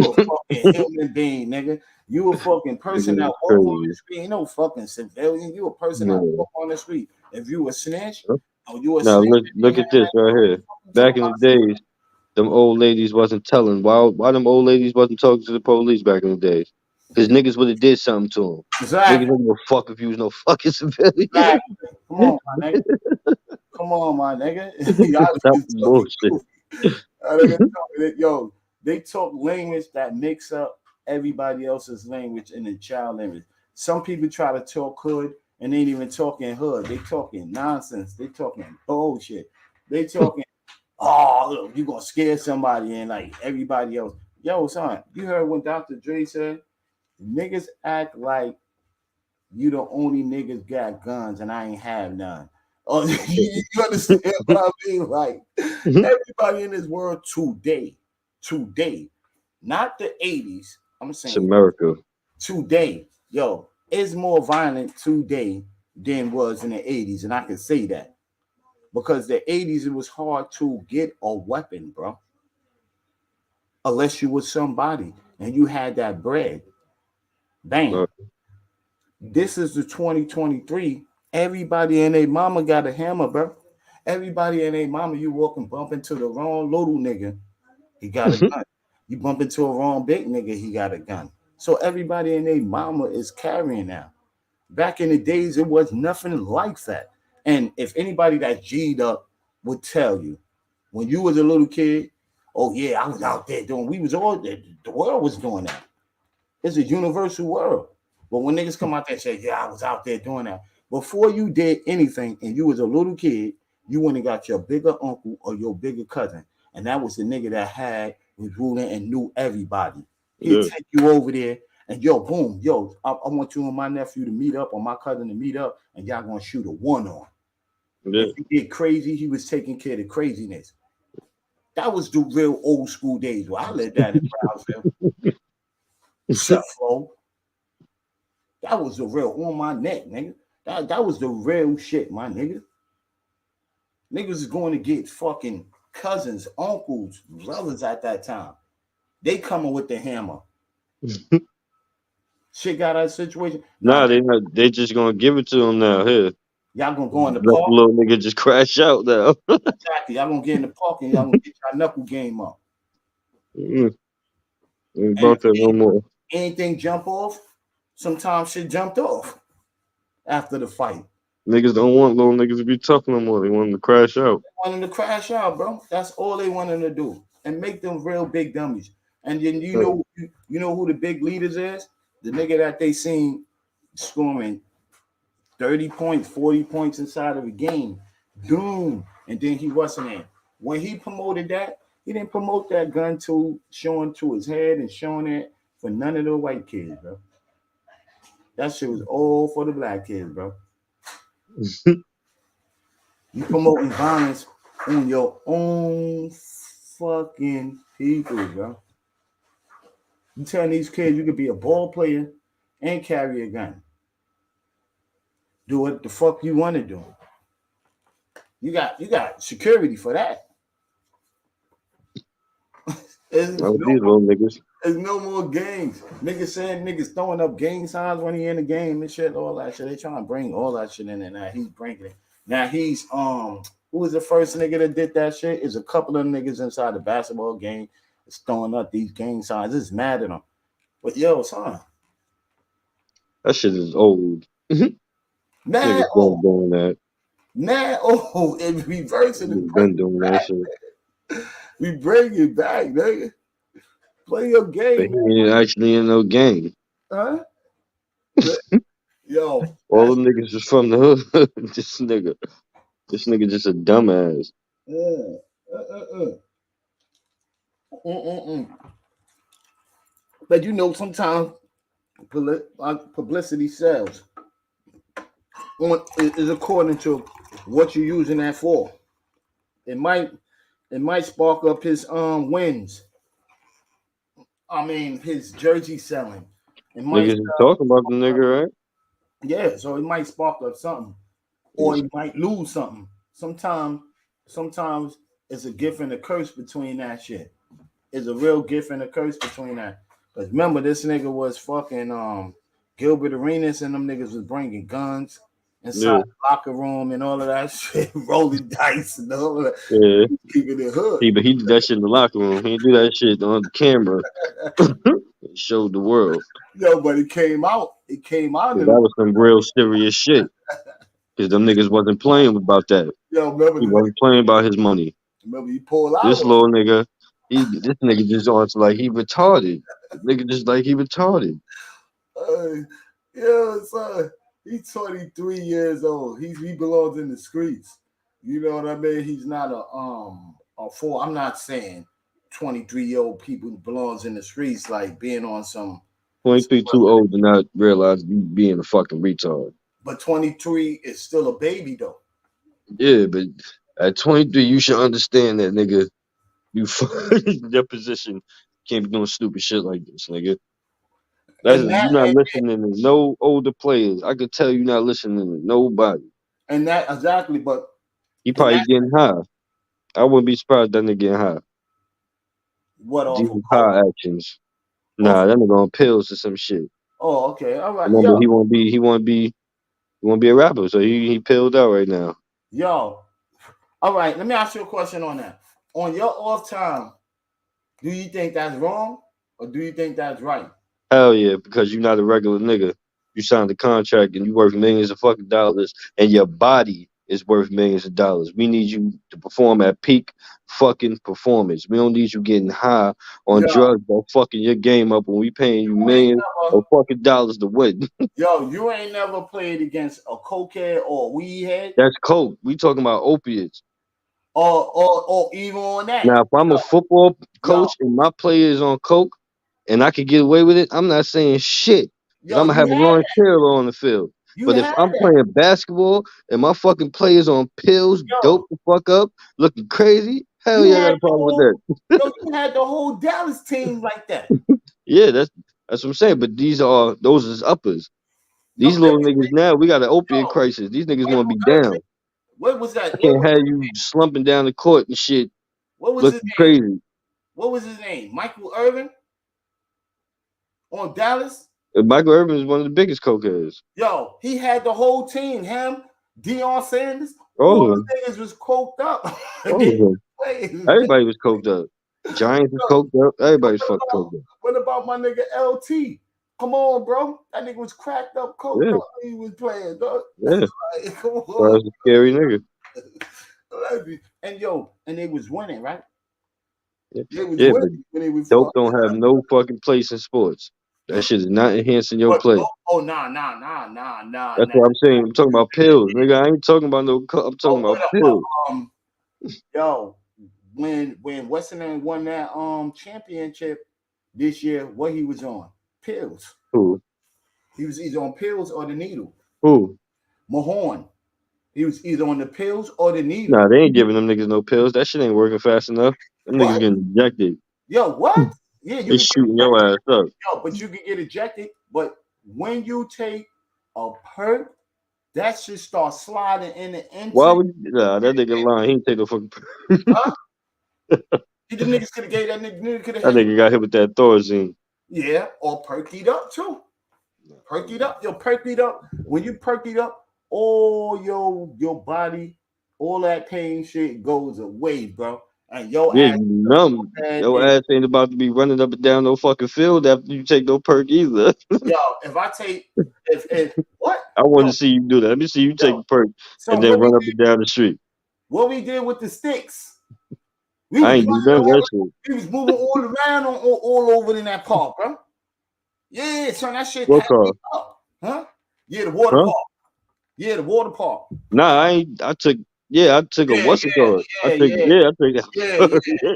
fucking human being, nigga. You a fucking person that walk on the street. You no fucking civilian. You a person that walk on the street. If you a snitch, or you a snitch. Look at this right here. Back in the days, them old ladies wasn't telling. Why them old ladies wasn't talking to the police back in the days? Because niggas would have did something to them. Exactly. Niggas don't give a fuck if you was no fucking civilian. Exactly. Come on, my nigga. Come on, my nigga. Y'all bullshit. Yo, they talk language that makes up everybody else's language in the child language. Some people try to talk hood and they ain't even talking hood. They talking nonsense. They talking bullshit. They talking, oh, you gonna scare somebody and like everybody else. Yo, son, you heard when Dr. Dre said, niggas act like you the only niggas got guns and I ain't have none. Oh, you understand what I mean? Like everybody in this world today, not the 80s. I'm saying it's America. Today, yo, is more violent today than was in the 80s, and I can say that because the 80s it was hard to get a weapon, bro, unless you was somebody and you had that bread. Bang. This is the 2023. Everybody and their mama got a hammer, bro. Everybody and their mama, you walk and bump into the wrong little nigga, he got a gun. You bump into a wrong big nigga, he got a gun. So everybody and their mama is carrying now. Back in the days, it was nothing like that. And if anybody that G'd up would tell you, when you was a little kid, oh yeah, I was out there doing, we was all, the world was doing that. It's a universal world. But when niggas come out there and say, yeah, I was out there doing that. Before you did anything and you was a little kid, you went and got your bigger uncle or your bigger cousin. And that was the nigga that was ruling and knew everybody. He'd take you over there and yo, boom, yo, I want you and my nephew to meet up or my cousin to meet up and y'all gonna shoot a one on. If he did crazy, he was taking care of the craziness. That was the real old school days where I lived that in Brownsville. That That was the real on my neck, nigga. That was the real shit, my nigga. Niggas is going to get fucking cousins, uncles, brothers at that time. They coming with the hammer. Shit got that situation. Nah, they just gonna give it to him now. Here, y'all gonna go in the let park. the little nigga just crash out now. Exactly. Y'all gonna get in the park and y'all gonna get your knuckle game up. Ain't about that no more. Anything jump off? Sometimes shit jumped off after the fight. Niggas don't want little niggas to be tough no more. They want them to crash out. They want them to crash out, bro. That's all they want them to do, and make them real big dummies. And then you know who the big leaders is? The nigga that they seen scoring 30 points, 40 points inside of a game. Doom. And then he wasn't in. When he promoted that, he didn't promote that gun to showing to his head and showing it for none of the white kids, bro. That shit was all for the black kids, bro. You promoting violence on your own fucking people, bro. You telling these kids you could be a ball player and carry a gun. Do what the fuck you want to do. You got security for that. There's no more games. Niggas saying niggas throwing up gang signs when he in the game and shit, all that shit. They trying to bring all that shit in, and now he's bringing it. Now he's who was the first nigga that did that shit? Is a couple of niggas inside the basketball game that's throwing up these gang signs. It's mad at them. But yo, son, that shit is old. Mad old. Doing that. Mad old and reversing the been doing that shit. We bring it back, nigga. Play your game. But he ain't actually in no game. Huh? Yo. All the niggas is from the hood. This nigga just a dumbass. But you know, sometimes publicity sells. Is according to what you're using that for. It might spark up his wins. I mean, his jersey selling. Niggas talking about the nigga, right? Yeah, so it might spark up something, or he might lose something. Sometimes it's a gift and a curse between that shit. It's a real gift and a curse between that. Because remember, this nigga was fucking Gilbert Arenas, and them niggas was bringing guns inside the locker room and all of that shit, rolling dice and all of that. Yeah. Keeping it hood. But he did that shit in the locker room. He didn't do that shit on the camera. It showed the world. Yo, but it came out. It came out. That was some real serious shit. Because them niggas wasn't playing about that. Yo, remember he wasn't playing about his money. Remember he pulled out. This little nigga, this nigga just on like he retarded. Nigga just like he retarded. Yeah, son. He's 23 years old. He belongs in the streets. You know what I mean? He's not a four. I'm not saying 23-year-old people belongs in the streets like being on some 23 too old to not realize you being a fucking retard. But 23 is still a baby though. Yeah, but at 23 you should understand that, nigga. You your position can't be doing stupid shit like this, nigga. You're not listening to no older players. I could tell you're not listening to nobody. And that exactly, but he probably getting high. I wouldn't be surprised that nigga getting high. What off of high actions? Nah, that nigga on pills or some shit. Oh, okay, all right. Remember, he won't be a rapper, so he pilled out right now. Yo, all right. Let me ask you a question on that. On your off time, do you think that's wrong or do you think that's right? Hell yeah, because you're not a regular nigga. You signed a contract and you worth millions of fucking dollars, and your body is worth millions of dollars. We need you to perform at peak fucking performance. We don't need you getting high on drugs or fucking your game up when we paying you millions of fucking dollars to win. Yo, you ain't never played against a cokehead or a weed head? That's coke. We talking about opiates. Or even on that. Now, if I'm a football coach and my player is on coke and I could get away with it, I'm not saying shit. I'm going to have a Ron Taylor on the field. But if I'm playing basketball and my fucking players on pills, dope the fuck up, looking crazy, hell yeah, I got a problem with that. Yo, you had the whole Dallas team like that. Yeah, that's what I'm saying. But those is uppers. These No, little niggas now, we got an opiate yo, crisis. These niggas want to be Michael Irvin. down. What was I that? can't have you slumping down the court and shit, What was his looking name? crazy. What was his name? Michael Irvin on Dallas. And Michael Irvin is one of the biggest cokeheads. Yo, he had the whole team. Him, Deion Sanders, All all of the them. niggas was coked up. All of them. Everybody was coked up. Giants was coked up. Everybody's fucking coked up. What about my nigga LT? Come on, bro. That nigga was cracked up, coked Yeah. up when he was playing, dog. Yeah. Like, come That on. was a scary nigga. And yo, and they was winning, right? Yeah, They was yeah, but winning when they was dope don't have no fucking place in sports. That shit is not enhancing your play. Oh, nah. That's what I'm saying. I'm talking about pills, nigga. I ain't talking about no. I'm talking about pills. Yo, when Western won that championship this year, what he was on? Pills. Who? He was either on pills or the needle. Who? Mahorn. He was either on the pills or the needle. Nah, they ain't giving them niggas no pills. That shit ain't working fast enough. Them niggas getting ejected. Yo, what? Yeah, They shooting your ass up. Yo, but you can get ejected. But when you take a perk, that shit start sliding in the intake. Why would you? Nah, that nigga lying. He ain't take no fucking. Huh? The niggas could have gave that nigga could have. That nigga got hit with that Thorazine. Yeah, or perk it up too. Perk it up. Yo, perk it up. When you perk it up, all your body, all that pain shit goes away, bro. And your ass numb. Your ass ain't about to be running up and down no fucking field after you take no perk either. Yo, if I take if what? I want to see you do that. Let me see you take a perk and then run up and down the street. What we did with the sticks? I ain't do none of that shit. We was moving all around all over in that park, bro. Yeah, son, that shit. What car? Huh? Yeah, the water park. Yeah, the water park. Nah, I ain't. I took a what's it called? I took that.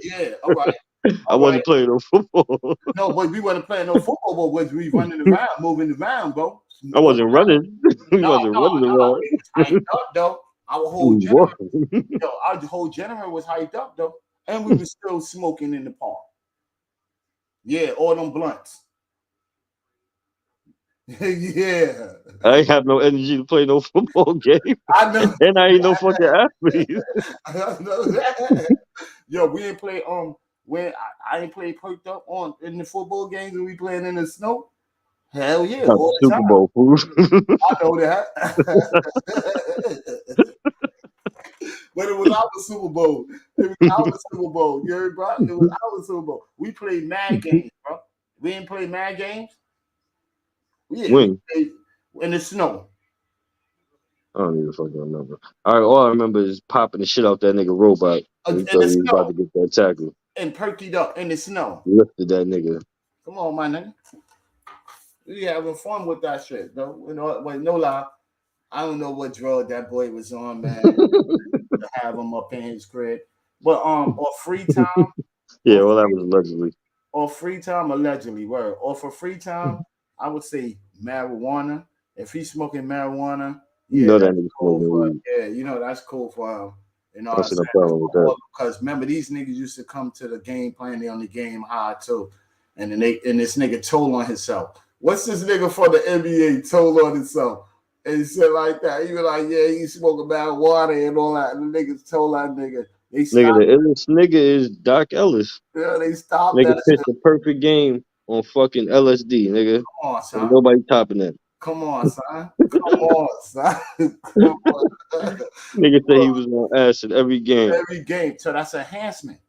Yeah. All right. I wasn't playing no football. No, but we wasn't playing no football, but was we running around, moving around, bro? I wasn't running. We wasn't running around. It was hyped up, though. Our whole generator was hyped up, though. And we were still smoking in the park. Yeah, all them blunts. Yeah. I ain't have no energy to play no football game. I know. And I ain't no fucking athlete. I know that. Yo, we ain't play when I ain't play perked up in the football games when we playing in the snow. Hell yeah. All the Super time. Bowl food. I know that. But it was our Super Bowl. It was our Super Bowl. You heard, bro? It was our Super Bowl. We played mad games, bro. We didn't play mad games. Yeah, when? In the snow. I don't even fucking remember. All I remember is popping the shit out that nigga robot. He thought he was about to get that tackle. And perked it up in the snow. Lifted that nigga. Come on, my nigga. We having fun with that shit, though. You know, wait, no lie. I don't know what drug that boy was on, man. To have him up in his crib. But or free time. Yeah, well, that was allegedly. Or free time, allegedly, word. Or for free time, I would say marijuana. If he's smoking marijuana, you know that nigga's smoking weed. Yeah, you know that's cool for him. You know, that's no problem with that. Because remember, these niggas used to come to the game playing on the game high too, and then this nigga told on himself. What's this nigga for the NBA told on himself? And he said like that. He was like, yeah, he's smoking marijuana and all that. And the niggas told that nigga. The illest nigga is Doc Ellis. Yeah, they stopped nigga that pitched a perfect game on fucking LSD, nigga. Come on, son. Ain't nobody topping that. Come on, son. Come on, son. Come on. Nigga said he was on acid every game. Every game. So that's enhancement.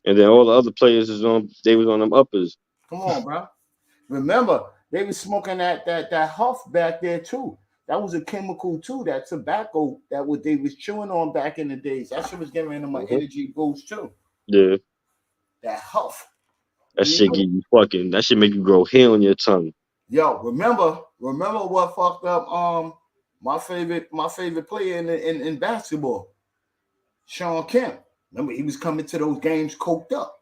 And then all the other players was on them uppers. Come on, bro. Remember, they was smoking that huff back there too. That was a chemical too. That tobacco they was chewing on back in the days. That shit was giving them an energy boost too. Yeah. That huff. That shit give you fucking. That shit make you grow hair on your tongue. Yo, remember what fucked up my favorite player in basketball, Sean Kemp. Remember he was coming to those games coked up.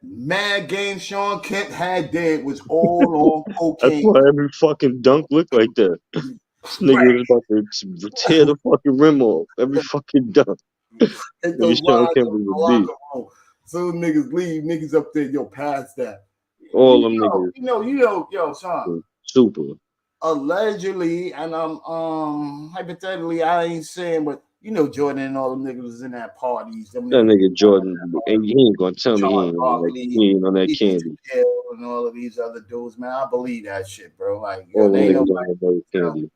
Mad game Sean Kemp had there was all on cocaine. That's why every fucking dunk looked like that. This nigga was about to tear the fucking rim off every fucking dunk. Sean Kemp was a beat. So niggas leave, up there, yo, past that. All them niggas. You know, yo, son. Super. allegedly, and I'm hypothetically, I ain't saying, but you know, Jordan and all them niggas was in that parties. Them That niggas, nigga Jordan, and he ain't gonna tell me he Charles ain't Barkley, on that Ezekiel candy. and all of these other dudes, man. I believe that shit, bro. Like, yo, All they them ain't niggas nobody on that candy.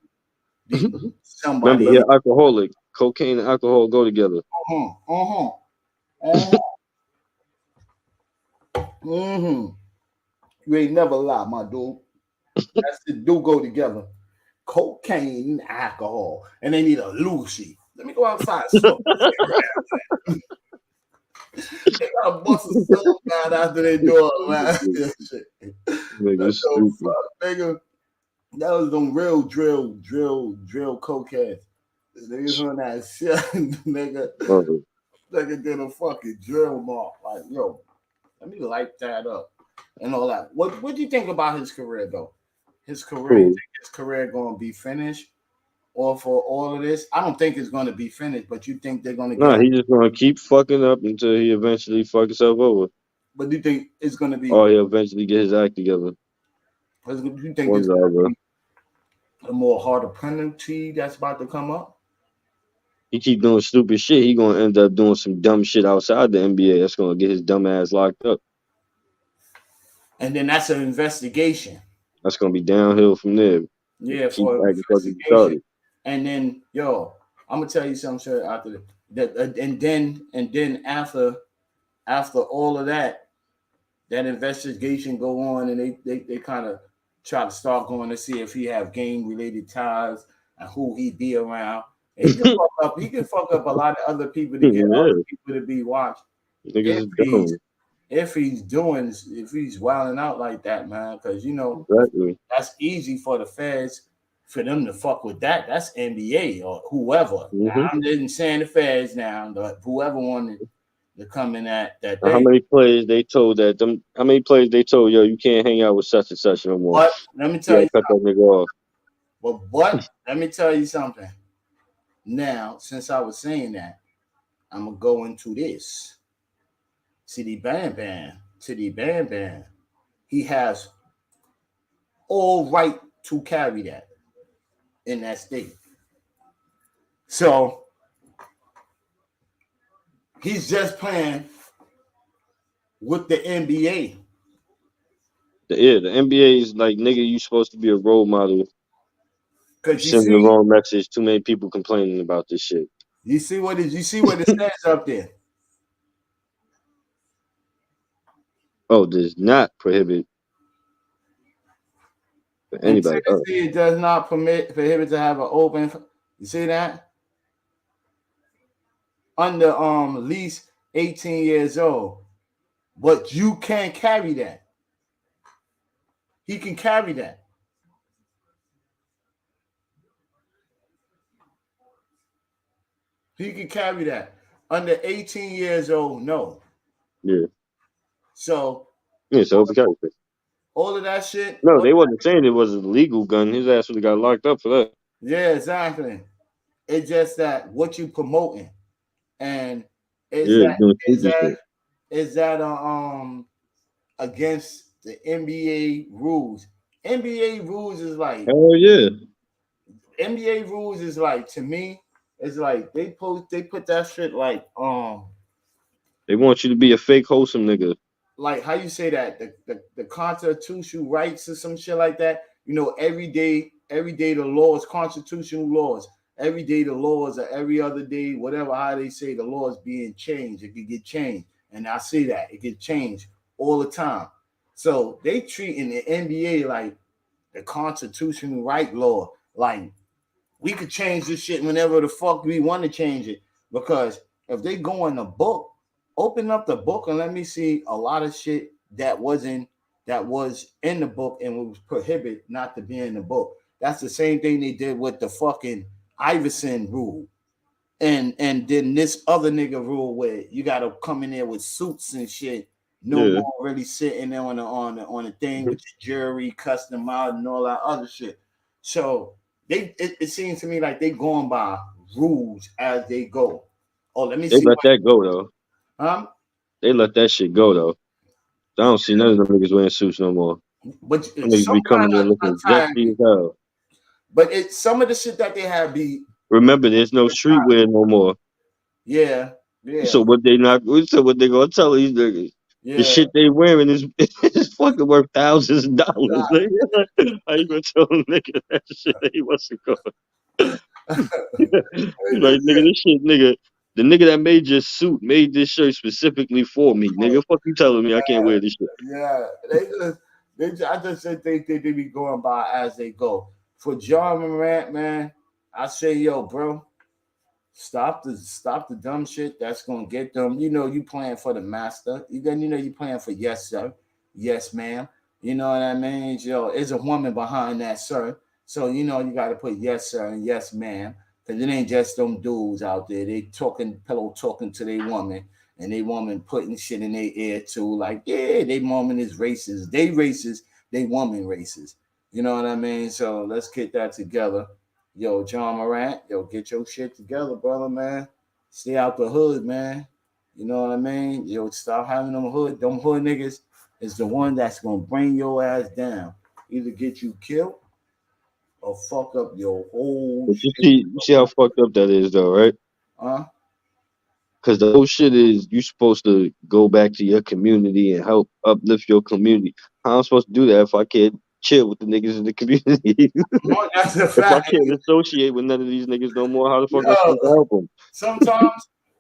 Remember, somebody. he alcoholic. Cocaine and alcohol go together. You ain't never lie, my dude. That's the do go together. Cocaine and alcohol, and they need a Lucy. Let me go outside and smoke. They gotta bust a stove down after they do it, man. Nigga, stupid. Fuck, nigga. That was them real drill cokeheads. Niggas on that shit, nigga. Nigga did a fucking drill mark. Like, yo, let me light that up and all that. What do you think about his career though? His career, you think his career gonna be finished? Or for all of this? I don't think it's gonna be finished, but you think they're gonna get Nah, he's just gonna keep fucking up until he eventually fuck himself over. But do you think it's gonna be or he'll eventually get his act together? do you think there's gonna be a more harder penalty that's about to come up? He keep doing stupid shit, he gonna end up doing some dumb shit outside the NBA that's gonna get his dumb ass locked up. And then that's an investigation. That's gonna be downhill from there. Yeah, keep for investigation. And then, yo, I'm gonna tell you something sir, after that, and then after all of that investigation go on, and they kind of try to start going to see if he have gang related ties and who he be around. And he can fuck up a lot of other people to get other people to be watched. If he's wilding out like that, man, because you know that's easy for the feds for them to fuck with that. That's NBA or whoever. Now, I'm just saying the feds now, but whoever wanted to come in that day. How many players they told how many players they told, yo, you can't hang out with such and such no more? But let me tell you cut that nigga off. But let me tell you something. Now, since I was saying that, I'm gonna go into this. Titty Bam Bam. He has all right to carry that in that state. So he's just playing with the NBA. The NBA is like, nigga, you supposed to be a role model. Because you sending the wrong message. Too many people complaining about this shit. You see what it says up there? Oh, does not prohibit for anybody. It does not prohibit to have an open. You see that? Under least 18 years old, but you can't carry that. He can carry that. He can carry that. Under 18 years old, no. Yeah. So. Yeah, so it's carry it. All of that shit. No, they wasn't saying it was a legal gun. His ass would have got locked up for that. Yeah, exactly. It's just that what you promoting, and is that against the NBA rules? NBA rules is like, hell yeah. NBA rules is like, to me, it's like they put that shit like they want you to be a fake wholesome nigga. Like, how you say that, the constitutional rights or some shit like that. You know, every day the laws, constitutional laws, every day the laws are every other day, whatever, how they say the laws being changed. It could get changed. And I see that it gets changed all the time. So they treating the NBA like the constitutional right law. Like, we could change this shit whenever the fuck we want to change it. Because if they go in the book, open up the book and let me see a lot of shit that was in the book and was prohibited not to be in the book. That's the same thing they did with the fucking Iverson rule. And then this other nigga rule where you gotta come in there with suits and shit. No more really sitting there on the thing with the jury, cuss them out and all that other shit. So it seems to me like they going by rules as they go. Oh, let me see. They let that go though. They let that shit go though. I don't see none of them niggas wearing suits no more. But niggas be coming there looking zesty as hell. But some of the shit that they have be Remember, there's no streetwear no more. yeah. So what they not? So what they gonna tell these niggas? The shit they wearing is fucking worth thousands of dollars. Nigga. How you gonna tell a nigga that shit that he wants to go? Like nigga, this shit, nigga. The nigga that made your suit made this shirt specifically for me, nigga. Fuck you telling me I can't wear this shit? Yeah, I just think they be going by as they go. For John Morant, man, I say, yo, bro, stop the dumb shit that's gonna get them. You know, you playing for the master. You playing for yes, sir, yes, ma'am. You know what I mean? Yo, there's a woman behind that, sir. So you know you got to put yes, sir, and yes, ma'am, because it ain't just them dudes out there. They pillow talking to their woman. And they woman putting shit in their ear too, like, yeah, they woman is racist. They racist, they woman racist. You know what I mean? So let's get that together. Yo, John Morant, yo, get your shit together, brother, man. Stay out the hood, man. You know what I mean? Yo, stop having them hood niggas is the one that's gonna bring your ass down. Either get you killed or fuck up your whole But shit. you see how fucked up that is, though, right? Because the whole shit is you supposed to go back to your community and help uplift your community. How am I supposed to do that if I can't chill with the niggas in the community? That's a If I fact. can't associate with none of these niggas no more, how the fuck am I supposed to help them?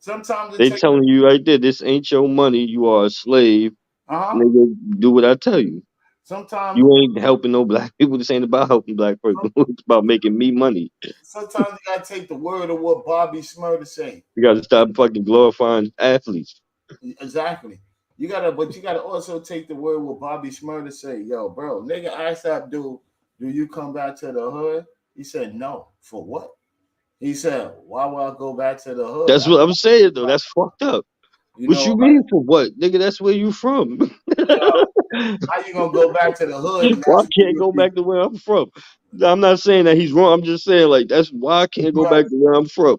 Sometimes They telling you right there, this ain't your money. You are a slave. Nigga, do what I tell you. Sometimes You ain't helping no black people. This ain't about helping black people. It's about making me money. Sometimes you gotta take the word of what Bobby Smurder say. You gotta stop fucking glorifying athletes. Exactly. But you gotta also take the word what Bobby Smurder say. Yo, bro, nigga asked that dude, do you come back to the hood? He said no. For what? He said, why would I go back to the hood? That's what I'm saying though. That's fucked up. What you mean for what? Nigga, that's where you from. How you gonna go back to the hood? Why I can't go back to where I'm from? I'm not saying that he's wrong. I'm just saying like that's why I can't go back to where I'm from.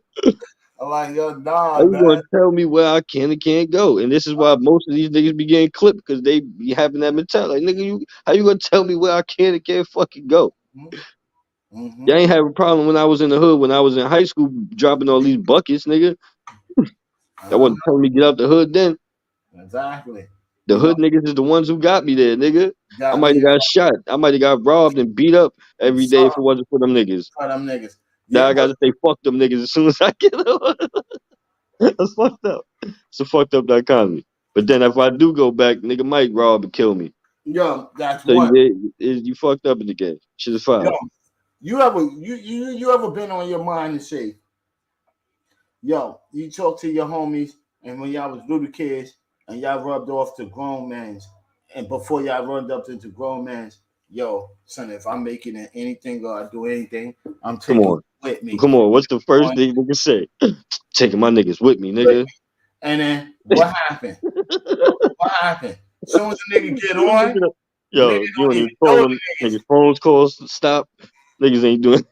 I'm like, yo, nah, How you man. gonna tell me where I can and can't go? And this is why most of these niggas be getting clipped because they be having that mentality. Like, nigga, how you gonna tell me where I can and can't fucking go? Mm-hmm. Y'all ain't have a problem when I was in the hood, when I was in high school, dropping all these buckets, nigga. That wasn't telling me get out the hood then. Exactly. The hood niggas is the ones who got me there, nigga. I might have got shot. I might have got robbed and beat up every day if it wasn't for them niggas. Now I gotta say fuck them niggas as soon as I get up. That's fucked up. It's a fucked up dichotomy. But then if I do go back, nigga might rob and kill me. Yo, that's so one. You fucked up in the game. Shit is fine. Yo, you ever been on your mind and say, yo, you talk to your homies, and when y'all was little kids, and y'all rubbed off to grown mans, and before y'all rubbed up into grown mans, yo, son, if I'm making anything or I do anything, I'm taking it with me. Come on, what's the first thing nigga say? Taking my niggas with me, nigga. And then what happened? What happened? As soon as the nigga get on, yo, you don't even call them niggas. Phones calls stop. Niggas ain't doing.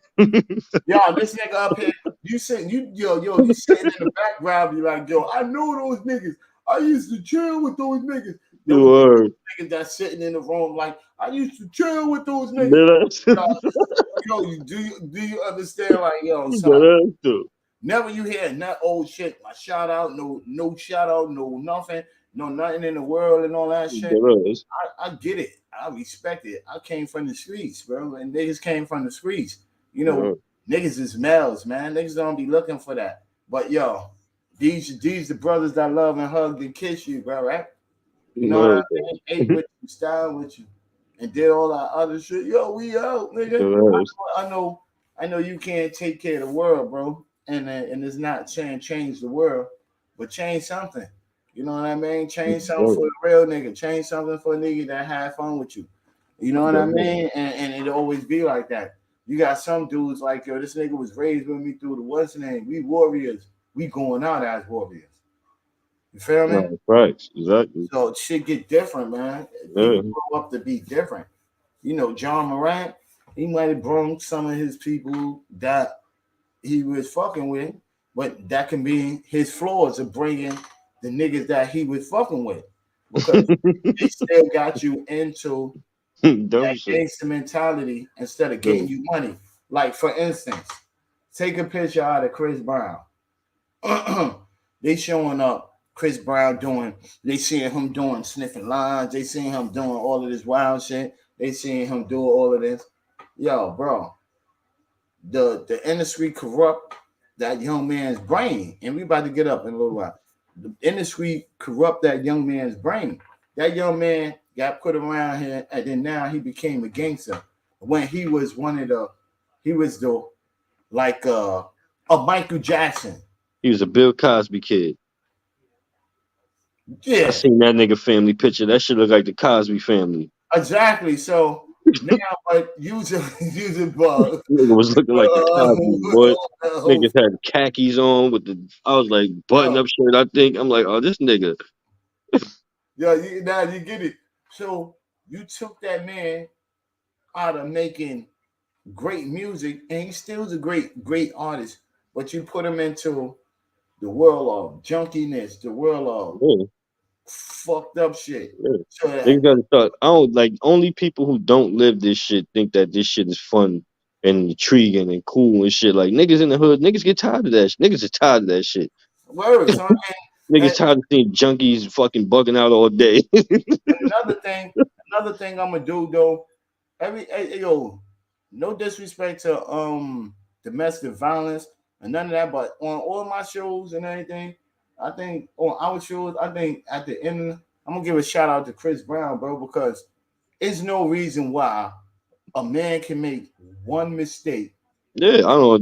Yo, this nigga up here, you sitting in the background, be like, yo, I know those niggas. I used to chill with those niggas. Those niggas that's sitting in the room, like, I used to chill with those niggas. Do you understand? Like, yo, son, never you hear that old shit. My shout out, no shout out, no nothing, no nothing in the world and all that shit. I get it. I respect it. I came from the streets, bro, and niggas came from the streets. You know, niggas is males, man. Niggas don't be looking for that. But yo, these the brothers that love and hug and kiss you, bro, right? You know what I mean? Ate with you, style with you, and did all that other shit. Yo, we out, nigga. I know you can't take care of the world, bro. And it's not saying change the world, but change something. You know what I mean? Change something for the real nigga. Change something for a nigga that had fun with you. You know what I mean? And it always be like that. You got some dudes like, yo, this nigga was raised with me through the what's name. We warriors. We going out as warriors. You feel me? Right, exactly. So shit get different, man. People grow up to be different. You know, John Morant, he might have brought some of his people that he was fucking with, but that can be his flaws of bringing the niggas that he was fucking with. Because they still got you into that gangster mentality instead of getting you money. Like for instance, take a picture out of Chris Brown. They showing up Chris Brown they seeing him doing sniffing lines, they seeing him doing all of this wild shit, they seeing him do all of this. Yo, bro, the industry corrupt that young man's brain, and we about to get up in a little while. The industry corrupt that young man's brain. That young man got put around here, and then now he became a gangster. When he was like a Michael Jackson. He was a Bill Cosby kid. Yeah, I seen that nigga family picture. That shit look like the Cosby family. exactly. So now, but using Nigga was looking like the Cosby boy. Niggas had khakis on with I was like button up shirt. I think I'm like, oh, this nigga. Yeah, now you get it. So you took that man out of making great music, and he still's a great artist, but you put him into the world of junkiness, the world of fucked up shit. Yeah. So Niggas gotta start. I don't like only people who don't live this shit think that this shit is fun and intriguing and cool and shit. Like niggas in the hood, niggas get tired of that. Niggas are tired of that shit. Word, son. Niggas tired of seeing junkies fucking bugging out all day. another thing I'm gonna do though, no disrespect to domestic violence and none of that, but on all my shows and everything, I think on our shows, I think at the end, I'm gonna give a shout out to Chris Brown, bro, because there's no reason why a man can make one mistake. Yeah, I don't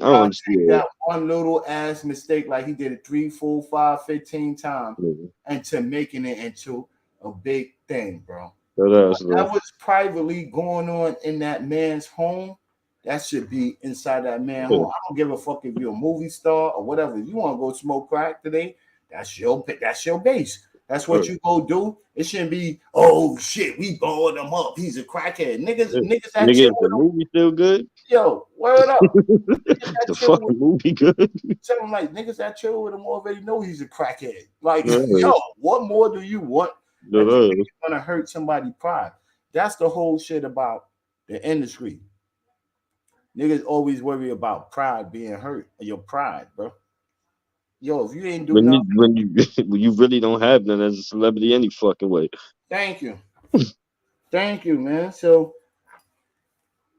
understand that one little ass mistake, like he did it 3, 4, 5, 15 times, into making it into a big thing, bro. That was privately going on in that man's home. That should be inside that man's home. I don't give a fuck if you're a movie star or whatever. You want to go smoke crack today? That's your base. That's what you go do. It shouldn't be, oh shit, we balled him up. He's a crackhead. Niggas that chill the movie still good? Yo, word up. The fucking movie good. Tell him like niggas that chill with him already know he's a crackhead. Like, yo, what more do you want? It's gonna hurt somebody's pride. That's the whole shit about the industry. Niggas always worry about pride being hurt. Your pride, bro. Yo, if you ain't doing nothing, when you really don't have none as a celebrity any fucking way. Thank you, man. So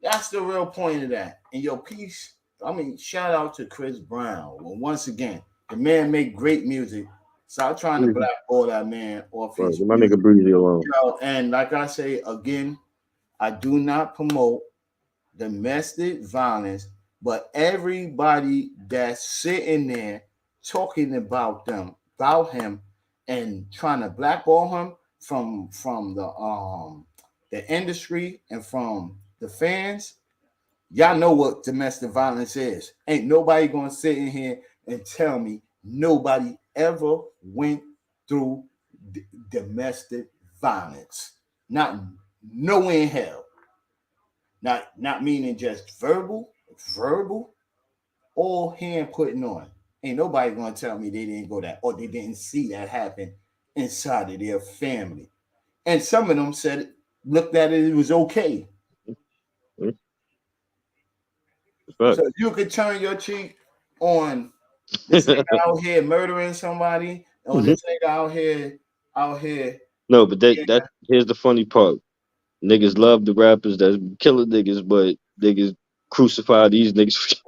that's the real point of that. And your piece, I mean, shout out to Chris Brown. Well, once again, the man make great music. Stop trying to blackball that man off his my nigga Breezy alone. And like I say again, I do not promote domestic violence, but everybody that's sitting there talking about him and trying to blackball him from the industry and from the fans, y'all know what domestic violence is. Ain't nobody gonna sit in here and tell me nobody ever went through domestic violence. Not nowhere in hell. Not meaning just verbal or hand putting on. Ain't nobody gonna tell me they didn't go that or they didn't see that happen inside of their family. And some of them looked at it was okay. So you could turn your cheek on this nigga out here murdering somebody, or this nigga out here. No, but that here's the funny part. Niggas love the rappers that's killing niggas, but niggas crucify these niggas.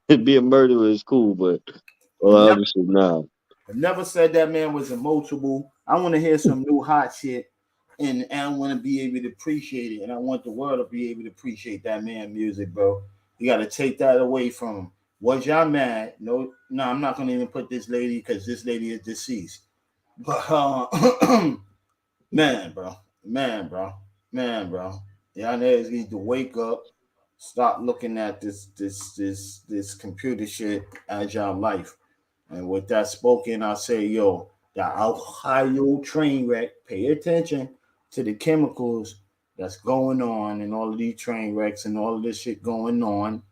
Be a murderer is cool, but obviously nah. I never said that man was emotional. I want to hear some new hot shit, and I want to be able to appreciate it, and I want the world to be able to appreciate that man music, bro. You got to take that away from him. Was y'all mad? No, I'm not gonna even put this lady because this lady is deceased. But man, bro. Y'all niggas need to wake up. Stop looking at this computer shit as y'all life. And with that spoken, I say, yo, the Ohio train wreck, pay attention to the chemicals that's going on and all of these train wrecks and all of this shit going on.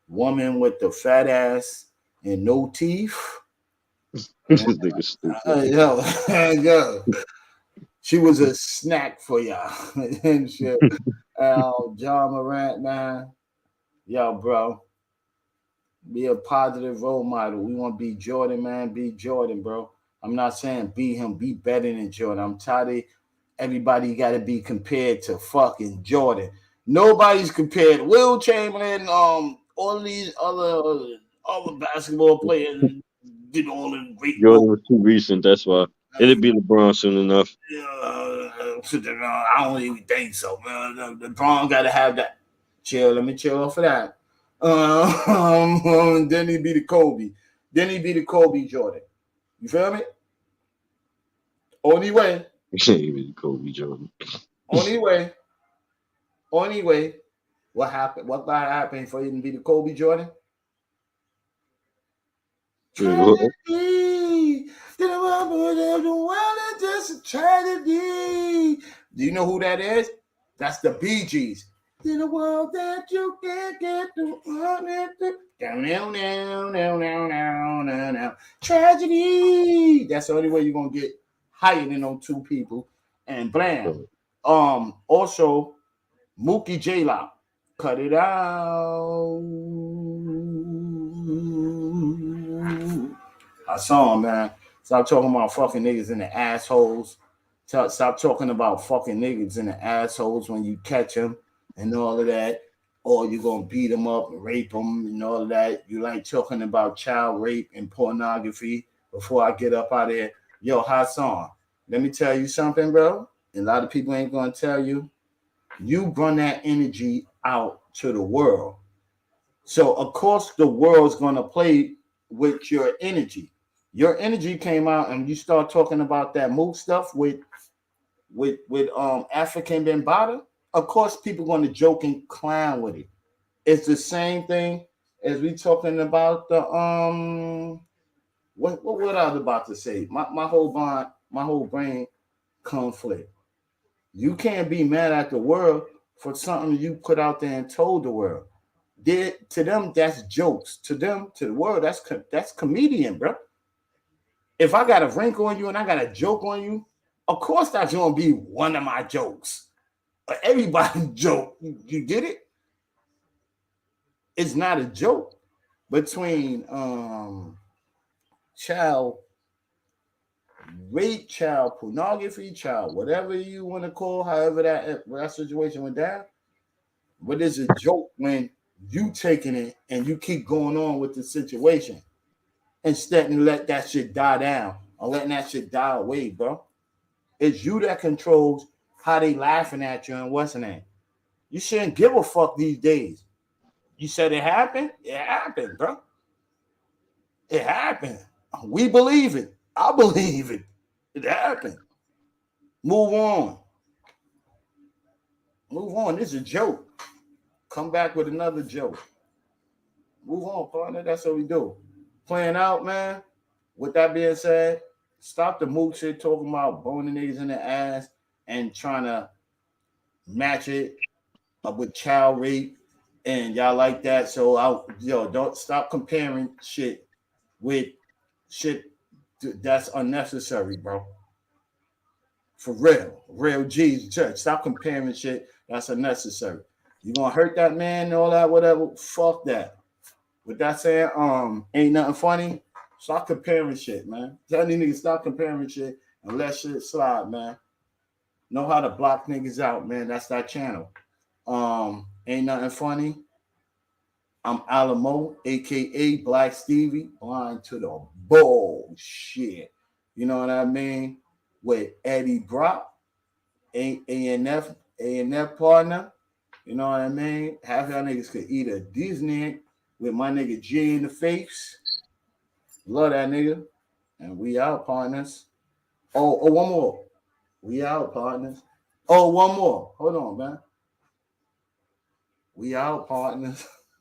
Woman with the fat ass and no teeth. Yo. She was a snack for y'all and shit. John Morant, man. Yo, bro. Be a positive role model. We want to be Jordan, man. Be Jordan, bro. I'm not saying be him. Be better than Jordan. I'm tired of everybody got to be compared to fucking Jordan. Nobody's compared. Will Chamberlain, all these other basketball players did all the great Jordan moves. was too recent. That's why it'd be LeBron soon enough. I don't even think so, man. The LeBron got to have that. Chill. Let me chill off of that. Then he be the Kobe. Then he be the Kobe Jordan. You feel me? Only way. Kobe Jordan. Only way. What happened? What got happened for you to be the Kobe Jordan? Tragedy. The world is just a tragedy. Do you know who that is? That's the Bee Gees. In a world that you can't get to down. Tragedy. That's the only way you're gonna get higher than those two people. And blam. Also, Mookie J-Lock. Cut it out. I saw him, man. Stop talking about fucking niggas in the assholes. Stop talking about fucking niggas in the assholes when you catch them and all of that. Or you're going to beat them up and rape them and all of that. You like talking about child rape and pornography before I get up out of here. Yo, Hassan, let me tell you something, bro. A lot of people ain't going to tell you. You bring that energy out to the world. So, of course, the world's going to play with your energy. Your energy came out and you start talking about that move stuff with African Bambaataa. Of course, people going to joke and clown with it. It's the same thing as we talking about the what I was about to say. My whole brain conflict. You can't be mad at the world for something you put out there and told the world. To them, that's jokes. To them, to the world, that's comedian, bro. If I got a wrinkle on you and I got a joke on you, of course that's gonna be one of my jokes. Everybody joke. You get it? It's not a joke between child rape, child pornography, child whatever you want to call, however that situation went down. But it's a joke when you taking it and you keep going on with the situation instead of let that shit die down or letting that shit die away, bro. It's you that controls how they laughing at you and what's the name. You shouldn't give a fuck these days. You said it happened? It happened, bro. It happened. We believe it. I believe it. It happened. Move on. Move on. This is a joke. Come back with another joke. Move on, partner. That's what we do. Playing out, man. With that being said, stop the mood shit talking about boning niggas in the ass and trying to match it up with child rape and y'all like that. So don't stop comparing shit with shit that's unnecessary, bro. For real G's church. Stop comparing shit that's unnecessary. You gonna hurt that man and all that, whatever. Fuck that. With that saying, ain't nothing funny. Stop comparing shit, man. Tell these niggas stop comparing shit and let shit slide, man. Know how to block niggas out, man. That's that channel. Ain't nothing funny. I'm Alamo, aka Black Stevie, blind to the bullshit. You know what I mean? With Eddie Brock, A&F partner. You know what I mean? Half y'all niggas could eat a Disney with my nigga G in the face. Love that nigga. And we out, partners. Oh, one more. We out, partners. Oh, one more. Hold on, man. We out, partners.